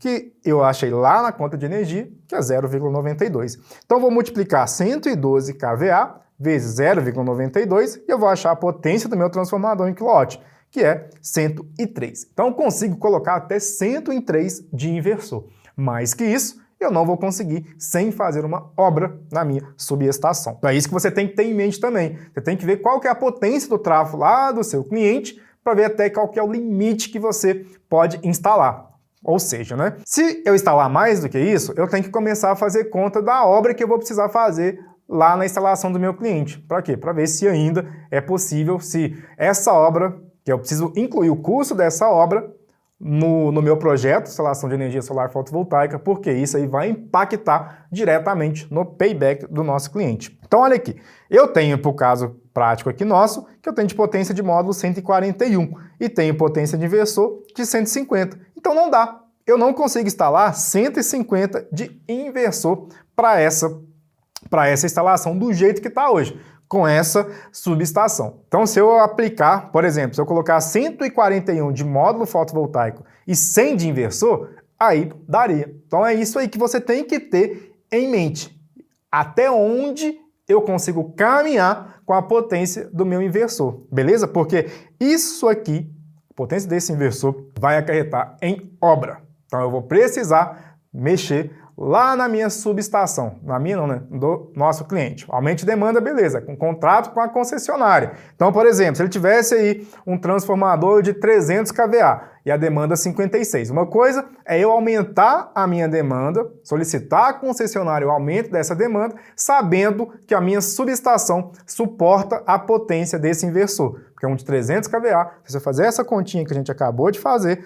que eu achei lá na conta de energia, que é 0,92. Então, vou multiplicar 112 kVA vezes 0,92 e eu vou achar a potência do meu transformador em kW, que é 103. Então, eu consigo colocar até 103 de inversor. Mais que isso, eu não vou conseguir sem fazer uma obra na minha subestação. Então é isso que você tem que ter em mente também. Você tem que ver qual que é a potência do tráfego lá do seu cliente para ver até qual que é o limite que você pode instalar. Ou seja, né? Se eu instalar mais do que isso, eu tenho que começar a fazer conta da obra que eu vou precisar fazer lá na instalação do meu cliente. Para quê? Para ver se ainda é possível, se essa obra, que eu preciso incluir o custo dessa obra no meu projeto, instalação de energia solar fotovoltaica, porque isso aí vai impactar diretamente no payback do nosso cliente. Então olha aqui, eu tenho, para o caso prático aqui nosso, que eu tenho de potência de módulo 141 e tenho potência de inversor de 150. Então não dá, eu não consigo instalar 150 de inversor para essa instalação do jeito que está hoje, com essa subestação. Então, se eu aplicar, por exemplo, se eu colocar 141 de módulo fotovoltaico e 100 de inversor, aí daria. Então, é isso aí que você tem que ter em mente. Até onde eu consigo caminhar com a potência do meu inversor, beleza? Porque isso aqui, a potência desse inversor, vai acarretar em obra. Então, eu vou precisar mexer lá na minha subestação, na minha não, né? Do nosso cliente. Aumente demanda, beleza, com contrato com a concessionária. Então, por exemplo, se ele tivesse aí um transformador de 300 kVA e a demanda 56. Uma coisa é eu aumentar a minha demanda, solicitar a concessionária o aumento dessa demanda, sabendo que a minha subestação suporta a potência desse inversor. Porque é um de 300 kVA, se você fazer essa continha que a gente acabou de fazer,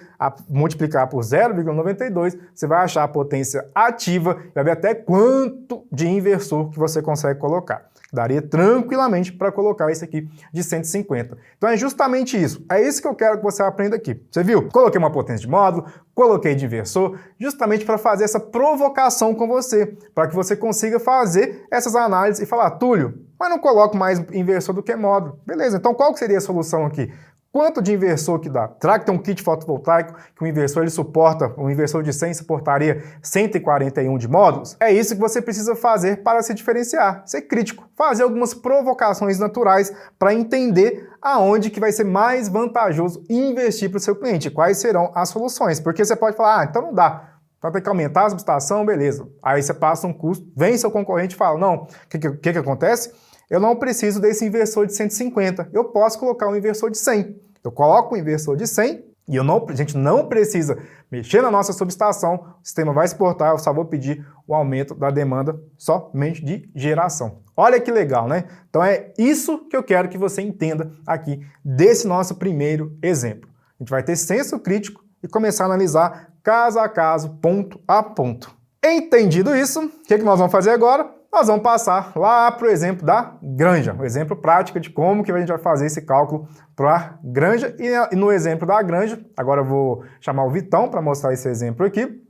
multiplicar por 0,92, você vai achar a potência ativa e vai ver até quanto de inversor que você consegue colocar. Daria tranquilamente para colocar esse aqui de 150. Então é justamente isso. É isso que eu quero que você aprenda aqui. Você viu? Coloquei uma potência de módulo, coloquei de inversor, justamente para fazer essa provocação com você, para que você consiga fazer essas análises e falar, Túlio, mas não coloco mais inversor do que módulo. Beleza, então qual que seria a solução aqui? Quanto de inversor que dá? Será que tem um kit fotovoltaico que o inversor ele suporta, um inversor de 100 suportaria 141 de módulos? É isso que você precisa fazer para se diferenciar, ser crítico, fazer algumas provocações naturais para entender aonde que vai ser mais vantajoso investir para o seu cliente, quais serão as soluções, porque você pode falar, então não dá, vai ter que aumentar a subestação, beleza. Aí você passa um custo, vem seu concorrente e fala, não, o que acontece? Eu não preciso desse inversor de 150, eu posso colocar um inversor de 100. Eu coloco um inversor de 100 e a gente não precisa mexer na nossa subestação, o sistema vai exportar, eu só vou pedir o aumento da demanda somente de geração. Olha que legal, né? Então é isso que eu quero que você entenda aqui desse nosso primeiro exemplo. A gente vai ter senso crítico e começar a analisar caso a caso, ponto a ponto. Entendido isso, o que nós vamos fazer agora? Nós vamos passar lá para o exemplo da granja, o exemplo prático de como que a gente vai fazer esse cálculo para a granja. E no exemplo da granja, agora eu vou chamar o Vitão para mostrar esse exemplo aqui,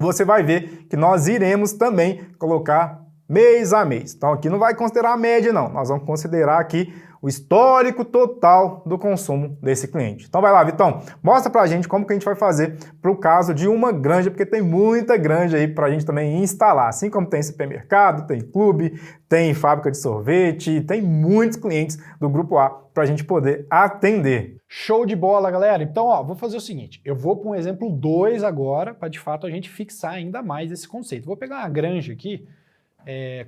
você vai ver que nós iremos também colocar mês a mês. Então aqui não vai considerar a média não, nós vamos considerar aqui o histórico total do consumo desse cliente. Então vai lá, Vitão, mostra pra gente como que a gente vai fazer para o caso de uma granja, porque tem muita granja aí pra gente também instalar, assim como tem supermercado, tem clube, tem fábrica de sorvete, tem muitos clientes do Grupo A pra gente poder atender. Show de bola, galera! Então, ó, vou fazer o seguinte, eu vou para um exemplo 2 agora, para de fato a gente fixar ainda mais esse conceito. Vou pegar uma granja aqui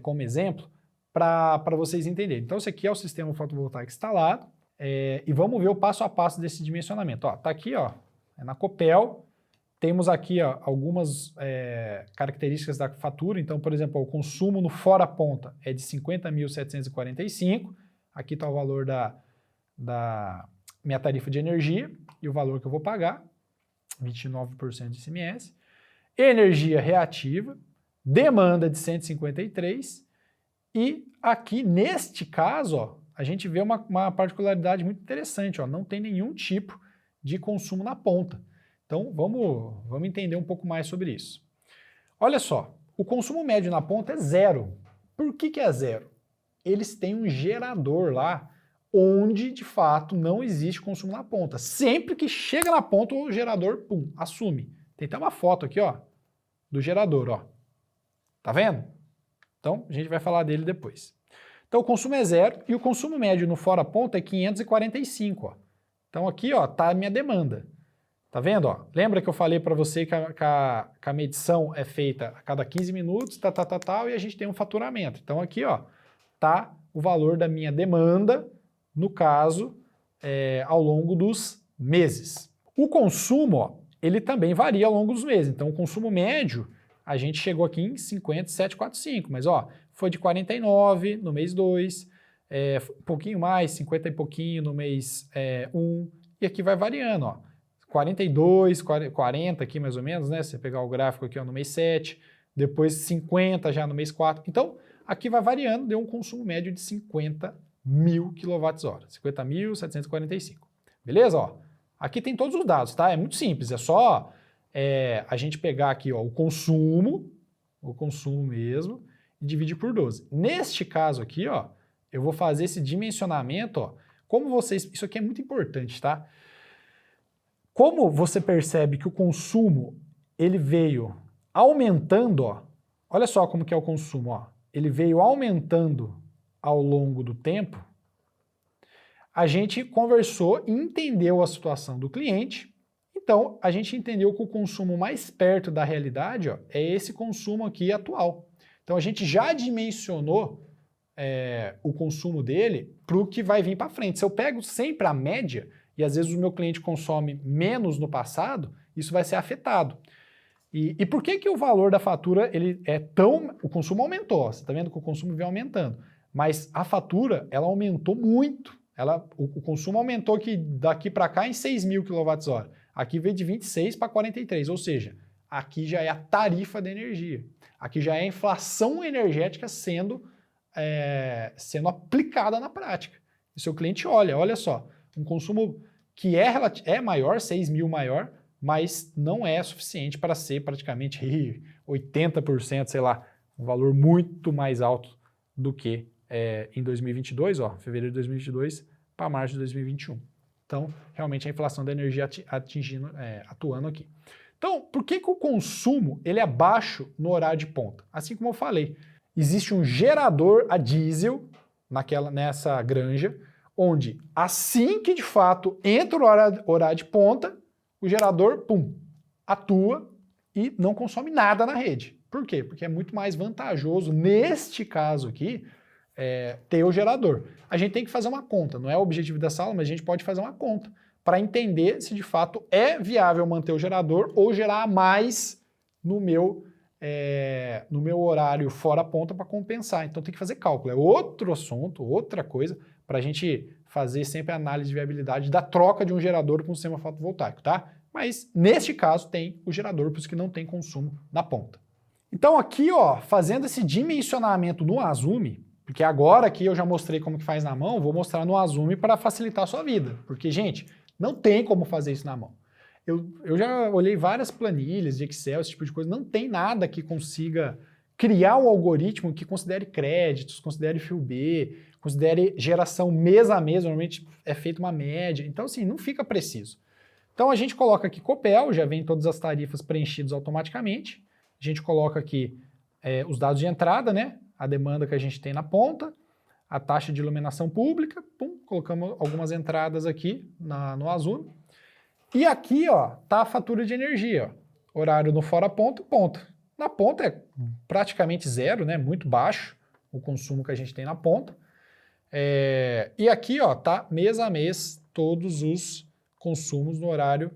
como exemplo, para vocês entenderem. Então, esse aqui é o sistema fotovoltaico instalado e vamos ver o passo a passo desse dimensionamento. Ó, tá aqui, ó, é na Copel, temos aqui ó, algumas características da fatura. Então, por exemplo, ó, o consumo no fora ponta é de 50.745, aqui está o valor da minha tarifa de energia e o valor que eu vou pagar, 29% de ICMS, energia reativa, demanda de 153, e aqui, neste caso, ó, a gente vê uma particularidade muito interessante, ó, não tem nenhum tipo de consumo na ponta. Então, vamos entender um pouco mais sobre isso. Olha só, o consumo médio na ponta é zero. Por que é zero? Eles têm um gerador lá, onde, de fato, não existe consumo na ponta. Sempre que chega na ponta, o gerador, pum, assume. Tem até uma foto aqui, ó, do gerador, ó. Tá vendo? Então, a gente vai falar dele depois. Então, o consumo é zero e o consumo médio no fora ponta é 545, ó. Então, aqui, ó, tá a minha demanda. Tá vendo? Ó? Lembra que eu falei para você que a medição é feita a cada 15 minutos, e a gente tem um faturamento. Então aqui, ó, tá o valor da minha demanda, no caso, ao longo dos meses. O consumo, ó, ele também varia ao longo dos meses. Então o consumo médio, a gente chegou aqui em 57,45, mas ó, foi de 49 no mês 2, um pouquinho mais, 50 e pouquinho no mês 1, e aqui vai variando, ó. 42, 40 aqui mais ou menos, né? Se você pegar o gráfico aqui ó, no mês 7, depois 50 já no mês 4. Então, aqui vai variando, deu um consumo médio de 50 mil kWh, 50.745. Beleza? Ó, aqui tem todos os dados, tá? É muito simples, é só a gente pegar aqui ó, o consumo mesmo, e dividir por 12. Neste caso aqui, ó, eu vou fazer esse dimensionamento, ó, como vocês... Isso aqui é muito importante, tá? Como você percebe que o consumo ele veio aumentando, ó, olha só como que é o consumo, ó, ele veio aumentando ao longo do tempo, a gente conversou e entendeu a situação do cliente, então a gente entendeu que o consumo mais perto da realidade ó, é esse consumo aqui atual. Então a gente já dimensionou o consumo dele para o que vai vir para frente. Se eu pego sempre a média, e às vezes o meu cliente consome menos no passado, isso vai ser afetado. E por que o valor da fatura ele é tão... O consumo aumentou, você está vendo que o consumo vem aumentando, mas a fatura ela aumentou muito. O consumo aumentou aqui, daqui para cá em 6.000 kWh. Aqui veio de 26 para 43, ou seja, aqui já é a tarifa da energia. Aqui já é a inflação energética sendo aplicada na prática. E seu cliente olha só, um consumo que é maior, 6 mil maior, mas não é suficiente para ser praticamente 80%, sei lá, um valor muito mais alto do que em 2022, ó, fevereiro de 2022 para março de 2021. Então, realmente a inflação da energia atuando aqui. Então, por que o consumo ele é baixo no horário de ponta? Assim como eu falei, existe um gerador a diesel nessa granja, onde assim que de fato entra o horário de ponta, o gerador, atua e não consome nada na rede. Por quê? Porque é muito mais vantajoso, neste caso aqui, ter o gerador. A gente tem que fazer uma conta, não é o objetivo dessa aula, mas a gente pode fazer uma conta para entender se de fato é viável manter o gerador ou gerar mais no meu horário fora ponta para compensar. Então tem que fazer cálculo, é outro assunto, outra coisa, para a gente fazer sempre a análise de viabilidade da troca de um gerador para um sistema fotovoltaico, tá? Mas neste caso tem o gerador, por isso que não tem consumo na ponta. Então aqui, ó, fazendo esse dimensionamento no Azumi, porque agora aqui eu já mostrei como que faz na mão, vou mostrar no Azumi para facilitar a sua vida, porque, gente, não tem como fazer isso na mão. Eu já olhei várias planilhas de Excel, esse tipo de coisa, não tem nada que consiga criar um algoritmo que considere créditos, considere FIUB, considere geração mês a mês, normalmente é feita uma média, então assim, não fica preciso. Então a gente coloca aqui Copel, já vem todas as tarifas preenchidas automaticamente, a gente coloca aqui os dados de entrada, né, a demanda que a gente tem na ponta, a taxa de iluminação pública, colocamos algumas entradas aqui no Azul. E aqui, ó, tá a fatura de energia, ó. Horário no fora ponta, ponta. Na ponta é praticamente zero, né? Muito baixo o consumo que a gente tem na ponta. E aqui, ó, tá mês a mês todos os consumos no horário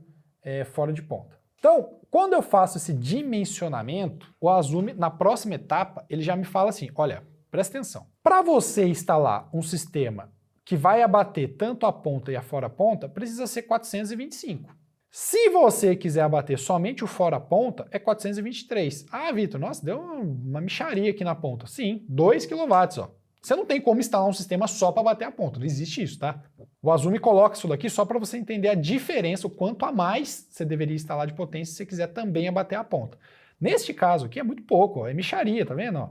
fora de ponta. Então, quando eu faço esse dimensionamento, o Azumi, na próxima etapa, ele já me fala assim, olha, presta atenção. Para você instalar um sistema que vai abater tanto a ponta e a fora ponta, precisa ser 425. Se você quiser abater somente o fora ponta, é 423. Ah, Vitor, nossa, deu uma mixaria aqui na ponta. Sim, 2 kW, ó. Você não tem como instalar um sistema só para bater a ponta, não existe isso, tá? O Azumi coloca isso daqui só para você entender a diferença, o quanto a mais você deveria instalar de potência se você quiser também abater a ponta. Neste caso aqui é muito pouco, ó, é mixaria, tá vendo? Ó?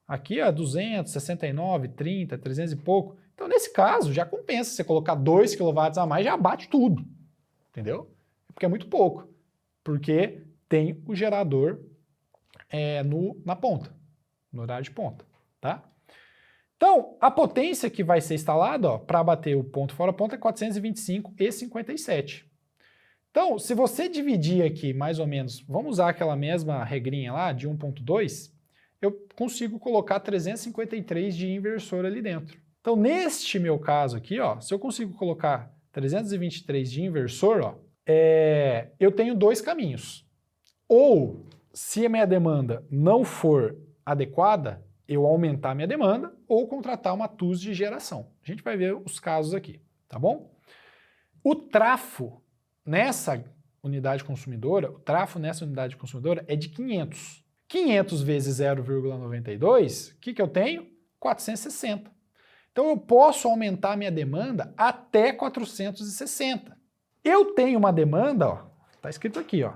Aqui é 269, 30, 300 e pouco. Então, nesse caso, já compensa você colocar 2 kW a mais, já abate tudo, entendeu? Porque é muito pouco, porque tem o gerador na ponta, no horário de ponta, tá? Então, a potência que vai ser instalada para bater o ponto fora ponta é 425 e 57. Então, se você dividir aqui mais ou menos, vamos usar aquela mesma regrinha lá de 1.2, eu consigo colocar 353 de inversor ali dentro. Então, neste meu caso aqui, ó, se eu consigo colocar 323 de inversor, ó, eu tenho dois caminhos. Ou, se a minha demanda não for adequada, eu aumentar a minha demanda ou contratar uma TUS de geração. A gente vai ver os casos aqui, tá bom? O trafo nessa unidade consumidora, é de 500. 500 vezes 0,92, o que eu tenho? 460. Então eu posso aumentar a minha demanda até 460. Eu tenho uma demanda, ó, tá escrito aqui, ó.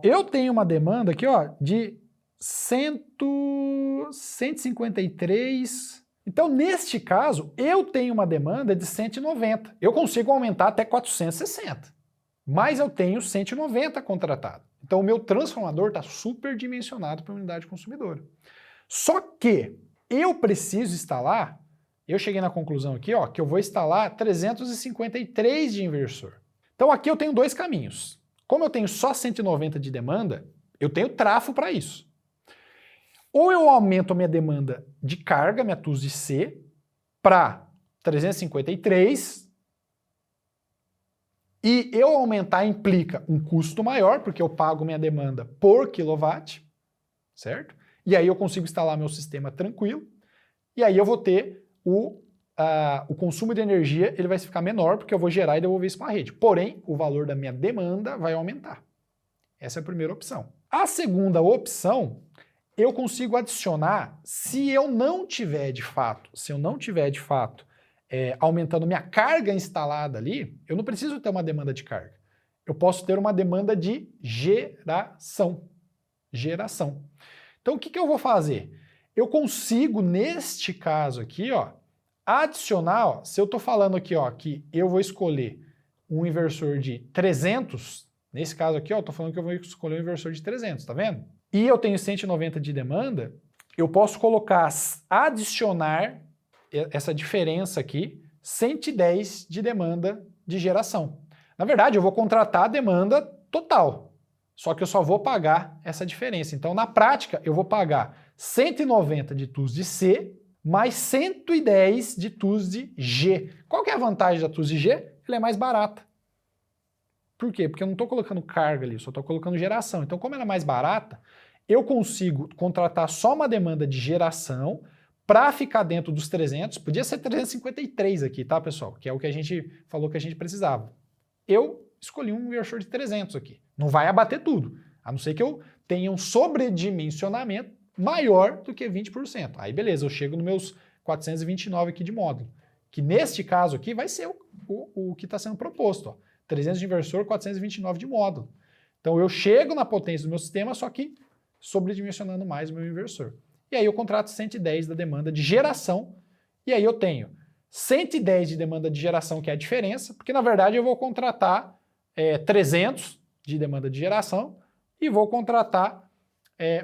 Eu tenho uma demanda aqui, ó, de 153. Então, neste caso, eu tenho uma demanda de 190. Eu consigo aumentar até 460. Mas eu tenho 190 contratado. Então, o meu transformador está superdimensionado para a unidade consumidora. Só que eu preciso instalar, eu cheguei na conclusão aqui, ó, que eu vou instalar 353 de inversor. Então, aqui eu tenho dois caminhos. Como eu tenho só 190 de demanda, eu tenho trafo para isso. Ou eu aumento a minha demanda de carga, minha TUS de C, para 353, e eu aumentar implica um custo maior, porque eu pago minha demanda por quilowatt, certo? E aí eu consigo instalar meu sistema tranquilo, e aí eu vou ter o consumo de energia, ele vai ficar menor, porque eu vou gerar e devolver isso para a rede. Porém, o valor da minha demanda vai aumentar. Essa é a primeira opção. A segunda opção, eu consigo adicionar, se eu não tiver de fato, aumentando minha carga instalada ali, eu não preciso ter uma demanda de carga. Eu posso ter uma demanda de geração. Então, o que eu vou fazer? Eu consigo, neste caso aqui, ó, adicionar, ó, se eu estou falando aqui, ó, que eu vou escolher um inversor de 300, nesse caso aqui, ó, eu estou falando que eu vou escolher um inversor de 300, tá vendo? E eu tenho 190 de demanda, eu posso colocar, adicionar essa diferença aqui, 110 de demanda de geração. Na verdade, eu vou contratar a demanda total, só que eu só vou pagar essa diferença. Então, na prática, eu vou pagar 190 de TUS de C, mais 110 de TUS de G. Qual que é a vantagem da TUS de G? Ela é mais barata. Por quê? Porque eu não estou colocando carga ali, eu só estou colocando geração. Então, como ela é mais barata, eu consigo contratar só uma demanda de geração para ficar dentro dos 300. Podia ser 353 aqui, tá, pessoal? Que é o que a gente falou que a gente precisava. Eu escolhi um inversor de 300 aqui. Não vai abater tudo, a não ser que eu tenha um sobredimensionamento maior do que 20%. Aí, beleza, eu chego nos meus 429 aqui de módulo. Que neste caso aqui vai ser o que está sendo proposto, ó. 300 de inversor, 429 de módulo. Então eu chego na potência do meu sistema, só que sobredimensionando mais o meu inversor. E aí eu contrato 110 da demanda de geração, e aí eu tenho 110 de demanda de geração, que é a diferença, porque na verdade eu vou contratar 300 de demanda de geração e vou contratar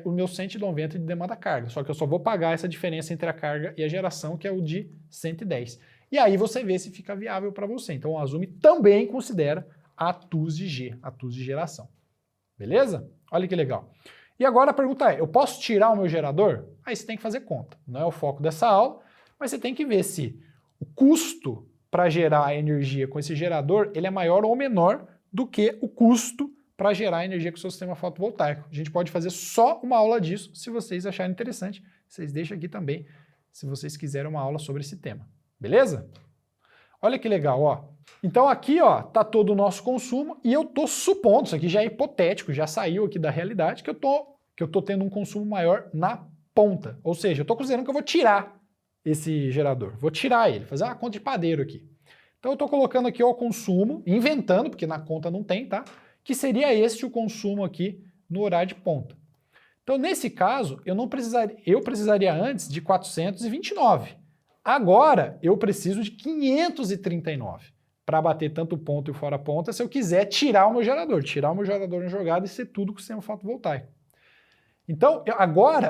o meu 190 de demanda carga. Só que eu só vou pagar essa diferença entre a carga e a geração, que é o de 110. E aí você vê se fica viável para você. Então o Azumi também considera a TUS de G, a TUS de geração. Beleza? Olha que legal. E agora a pergunta é, eu posso tirar o meu gerador? Aí você tem que fazer conta. Não é o foco dessa aula, mas você tem que ver se o custo para gerar a energia com esse gerador, ele é maior ou menor do que o custo para gerar energia com o seu sistema fotovoltaico. A gente pode fazer só uma aula disso, se vocês acharem interessante. Vocês deixam aqui também, se vocês quiserem uma aula sobre esse tema. Beleza? Olha que legal, ó. Então aqui, ó, tá todo o nosso consumo e eu tô supondo, isso aqui já é hipotético, já saiu aqui da realidade, que eu tô tendo um consumo maior na ponta. Ou seja, eu tô considerando que eu vou tirar esse gerador. Vou tirar ele, fazer uma conta de padeiro aqui. Então eu tô colocando aqui ó, o consumo, inventando, porque na conta não tem, tá? Que seria este o consumo aqui no horário de ponta. Então nesse caso, eu precisaria antes de 429. Agora eu preciso de 539 para bater tanto ponto e fora ponta se eu quiser tirar o meu gerador na jogada e ser tudo com o sistema fotovoltaico. Então,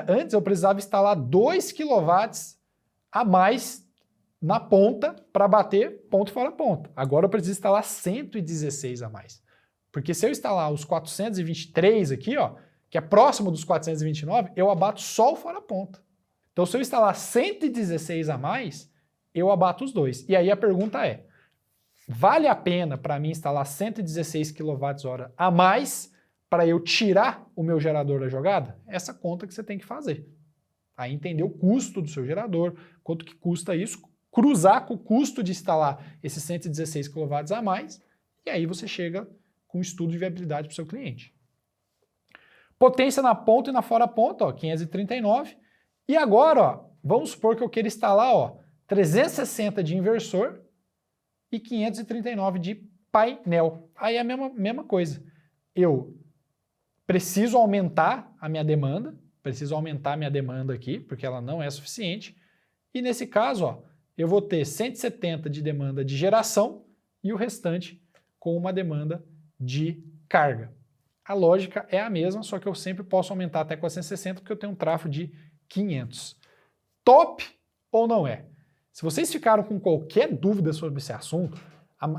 antes eu precisava instalar 2 kW a mais na ponta para bater ponto e fora ponta. Agora eu preciso instalar 116 a mais. Porque se eu instalar os 423 aqui, ó, que é próximo dos 429, eu abato só o fora ponta. Então, se eu instalar 116 a mais, eu abato os dois. E aí a pergunta é, vale a pena para mim instalar 116 kWh a mais para eu tirar o meu gerador da jogada? Essa conta que você tem que fazer. Aí entender o custo do seu gerador, quanto que custa isso, cruzar com o custo de instalar esses 116 kW a mais, e aí você chega com um estudo de viabilidade para o seu cliente. Potência na ponta e na fora ponta, ó, 539. E agora, ó, vamos supor que eu queira instalar, ó, 360 de inversor e 539 de painel. Aí é a mesma coisa. Eu preciso aumentar a minha demanda, aqui, porque ela não é suficiente. E nesse caso, ó, eu vou ter 170 de demanda de geração e o restante com uma demanda de carga. A lógica é a mesma, só que eu sempre posso aumentar até 460 porque eu tenho um trafo de 500. Top ou não é? Se vocês ficaram com qualquer dúvida sobre esse assunto,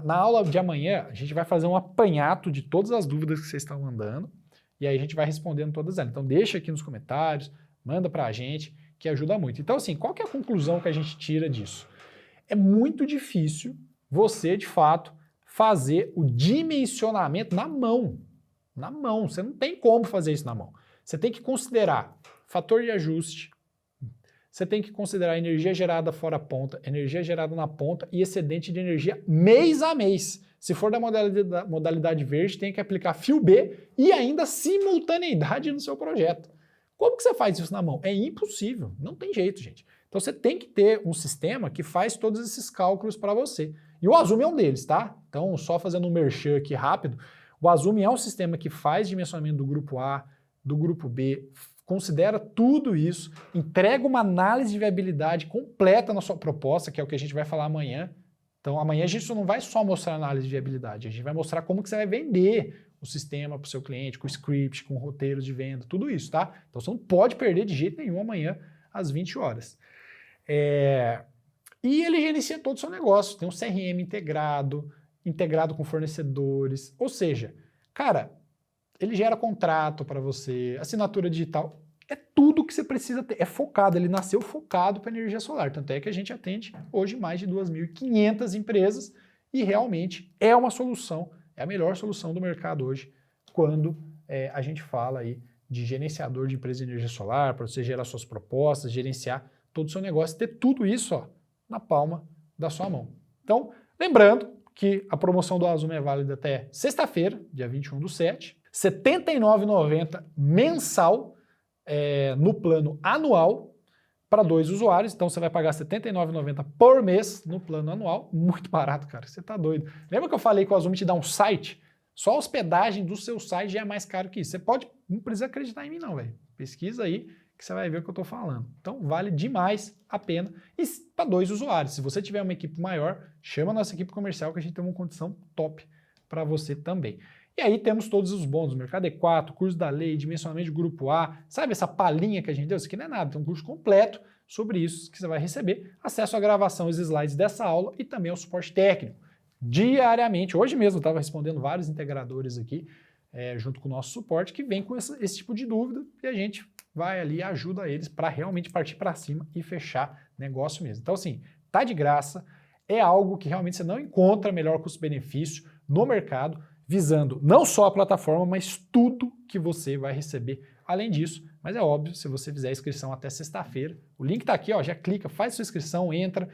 na aula de amanhã a gente vai fazer um apanhado de todas as dúvidas que vocês estão mandando e aí a gente vai respondendo todas elas. Então deixa aqui nos comentários, manda pra gente, que ajuda muito. Então assim, qual que é a conclusão que a gente tira disso? É muito difícil você, de fato, fazer o dimensionamento na mão. Na mão, você não tem como fazer isso na mão. Você tem que considerar fator de ajuste, você tem que considerar energia gerada fora ponta, energia gerada na ponta e excedente de energia mês a mês. Se for da modalidade verde, tem que aplicar fio B e ainda simultaneidade no seu projeto. Como que você faz isso na mão? É impossível, não tem jeito, gente. Então você tem que ter um sistema que faz todos esses cálculos para você. E o Azumi é um deles, tá? Então, só fazendo um merchan aqui rápido, o Azumi é um sistema que faz dimensionamento do grupo A, do grupo B, considera tudo isso, entrega uma análise de viabilidade completa na sua proposta, que é o que a gente vai falar amanhã. Então, amanhã a gente não vai só mostrar análise de viabilidade, a gente vai mostrar como que você vai vender o sistema para o seu cliente, com script, com roteiros de venda, tudo isso, tá? Então, você não pode perder de jeito nenhum amanhã às 20 horas. E ele gerencia todo o seu negócio, tem um CRM integrado com fornecedores, ou seja, cara, ele gera contrato para você, assinatura digital, é tudo que você precisa ter, é focado, ele nasceu focado para energia solar, tanto é que a gente atende hoje mais de 2.500 empresas e realmente é uma solução, é a melhor solução do mercado hoje quando a gente fala aí de gerenciador de empresa de energia solar, para você gerar suas propostas, gerenciar todo o seu negócio, ter tudo isso ó, na palma da sua mão. Então, lembrando que a promoção do Azumi é válida até sexta-feira, dia 21/7, R$ 79,90 mensal no plano anual para 2 usuários. Então você vai pagar R$ 79,90 por mês no plano anual. Muito barato, cara. Você tá doido. Lembra que eu falei que o Azumi te dá um site? Só a hospedagem do seu site já é mais caro que isso. Você não precisa acreditar em mim não, velho. Pesquisa aí que você vai ver o que eu estou falando. Então vale demais a pena. E para 2 usuários. Se você tiver uma equipe maior, chama a nossa equipe comercial que a gente tem uma condição top para você também. E aí temos todos os bônus, Mercado E4, curso da lei, dimensionamento de grupo A, sabe essa palhinha que a gente deu? Isso aqui não é nada, tem um curso completo sobre isso que você vai receber, acesso à gravação, os slides dessa aula e também ao suporte técnico. Diariamente, hoje mesmo eu estava respondendo vários integradores aqui, junto com o nosso suporte, que vem com esse tipo de dúvida e a gente vai ali e ajuda eles para realmente partir para cima e fechar negócio mesmo. Então assim, tá de graça, é algo que realmente você não encontra melhor custo-benefício no mercado, visando não só a plataforma, mas tudo que você vai receber além disso. Mas é óbvio, se você fizer a inscrição até sexta-feira, o link está aqui, ó, já clica, faz sua inscrição, entra.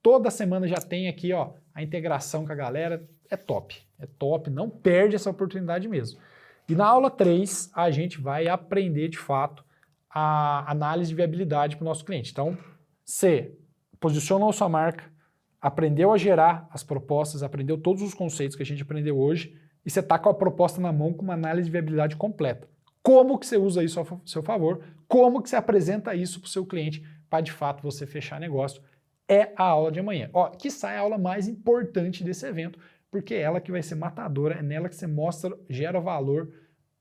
Toda semana já tem aqui ó, a integração com a galera, é top, não perde essa oportunidade mesmo. E na aula 3, a gente vai aprender de fato a análise de viabilidade para o nosso cliente. Então, você posicionou a sua marca, aprendeu a gerar as propostas, aprendeu todos os conceitos que a gente aprendeu hoje, e você está com a proposta na mão com uma análise de viabilidade completa. Como que você usa isso a seu favor? Como que você apresenta isso para o seu cliente para, de fato, você fechar negócio? É a aula de amanhã. Ó, que sai a aula mais importante desse evento, porque é ela que vai ser matadora, é nela que você mostra, gera valor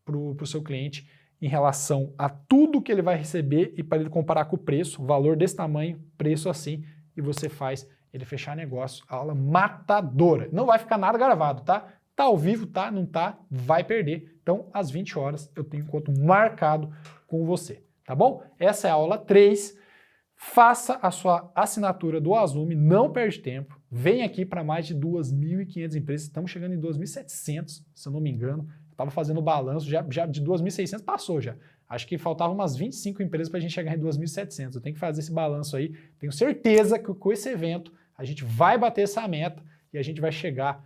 para o seu cliente em relação a tudo que ele vai receber e para ele comparar com o preço, valor desse tamanho, preço assim, e você faz ele fechar negócio. A aula matadora. Não vai ficar nada gravado, tá? Tá ao vivo, tá? Não tá? Vai perder. Então, às 20 horas, eu tenho encontro marcado com você, tá bom? Essa é a aula 3. Faça a sua assinatura do Asume, não perde tempo. Vem aqui para mais de 2.500 empresas. Estamos chegando em 2.700, se eu não me engano. Estava fazendo o balanço, já de 2.600 passou já. Acho que faltavam umas 25 empresas para a gente chegar em 2.700. Eu tenho que fazer esse balanço aí. Tenho certeza que com esse evento a gente vai bater essa meta e a gente vai chegar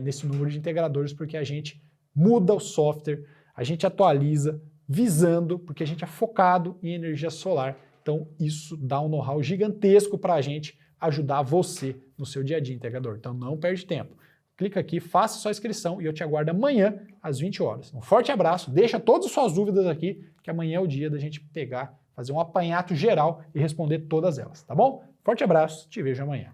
nesse número de integradores, porque a gente muda o software, a gente atualiza, visando, porque a gente é focado em energia solar. Então isso dá um know-how gigantesco para a gente ajudar você no seu dia a dia, integrador. Então não perde tempo. Clica aqui, faça sua inscrição e eu te aguardo amanhã às 20 horas. Um forte abraço, deixa todas as suas dúvidas aqui, que amanhã é o dia da gente pegar, fazer um apanhado geral e responder todas elas, tá bom? Forte abraço, te vejo amanhã.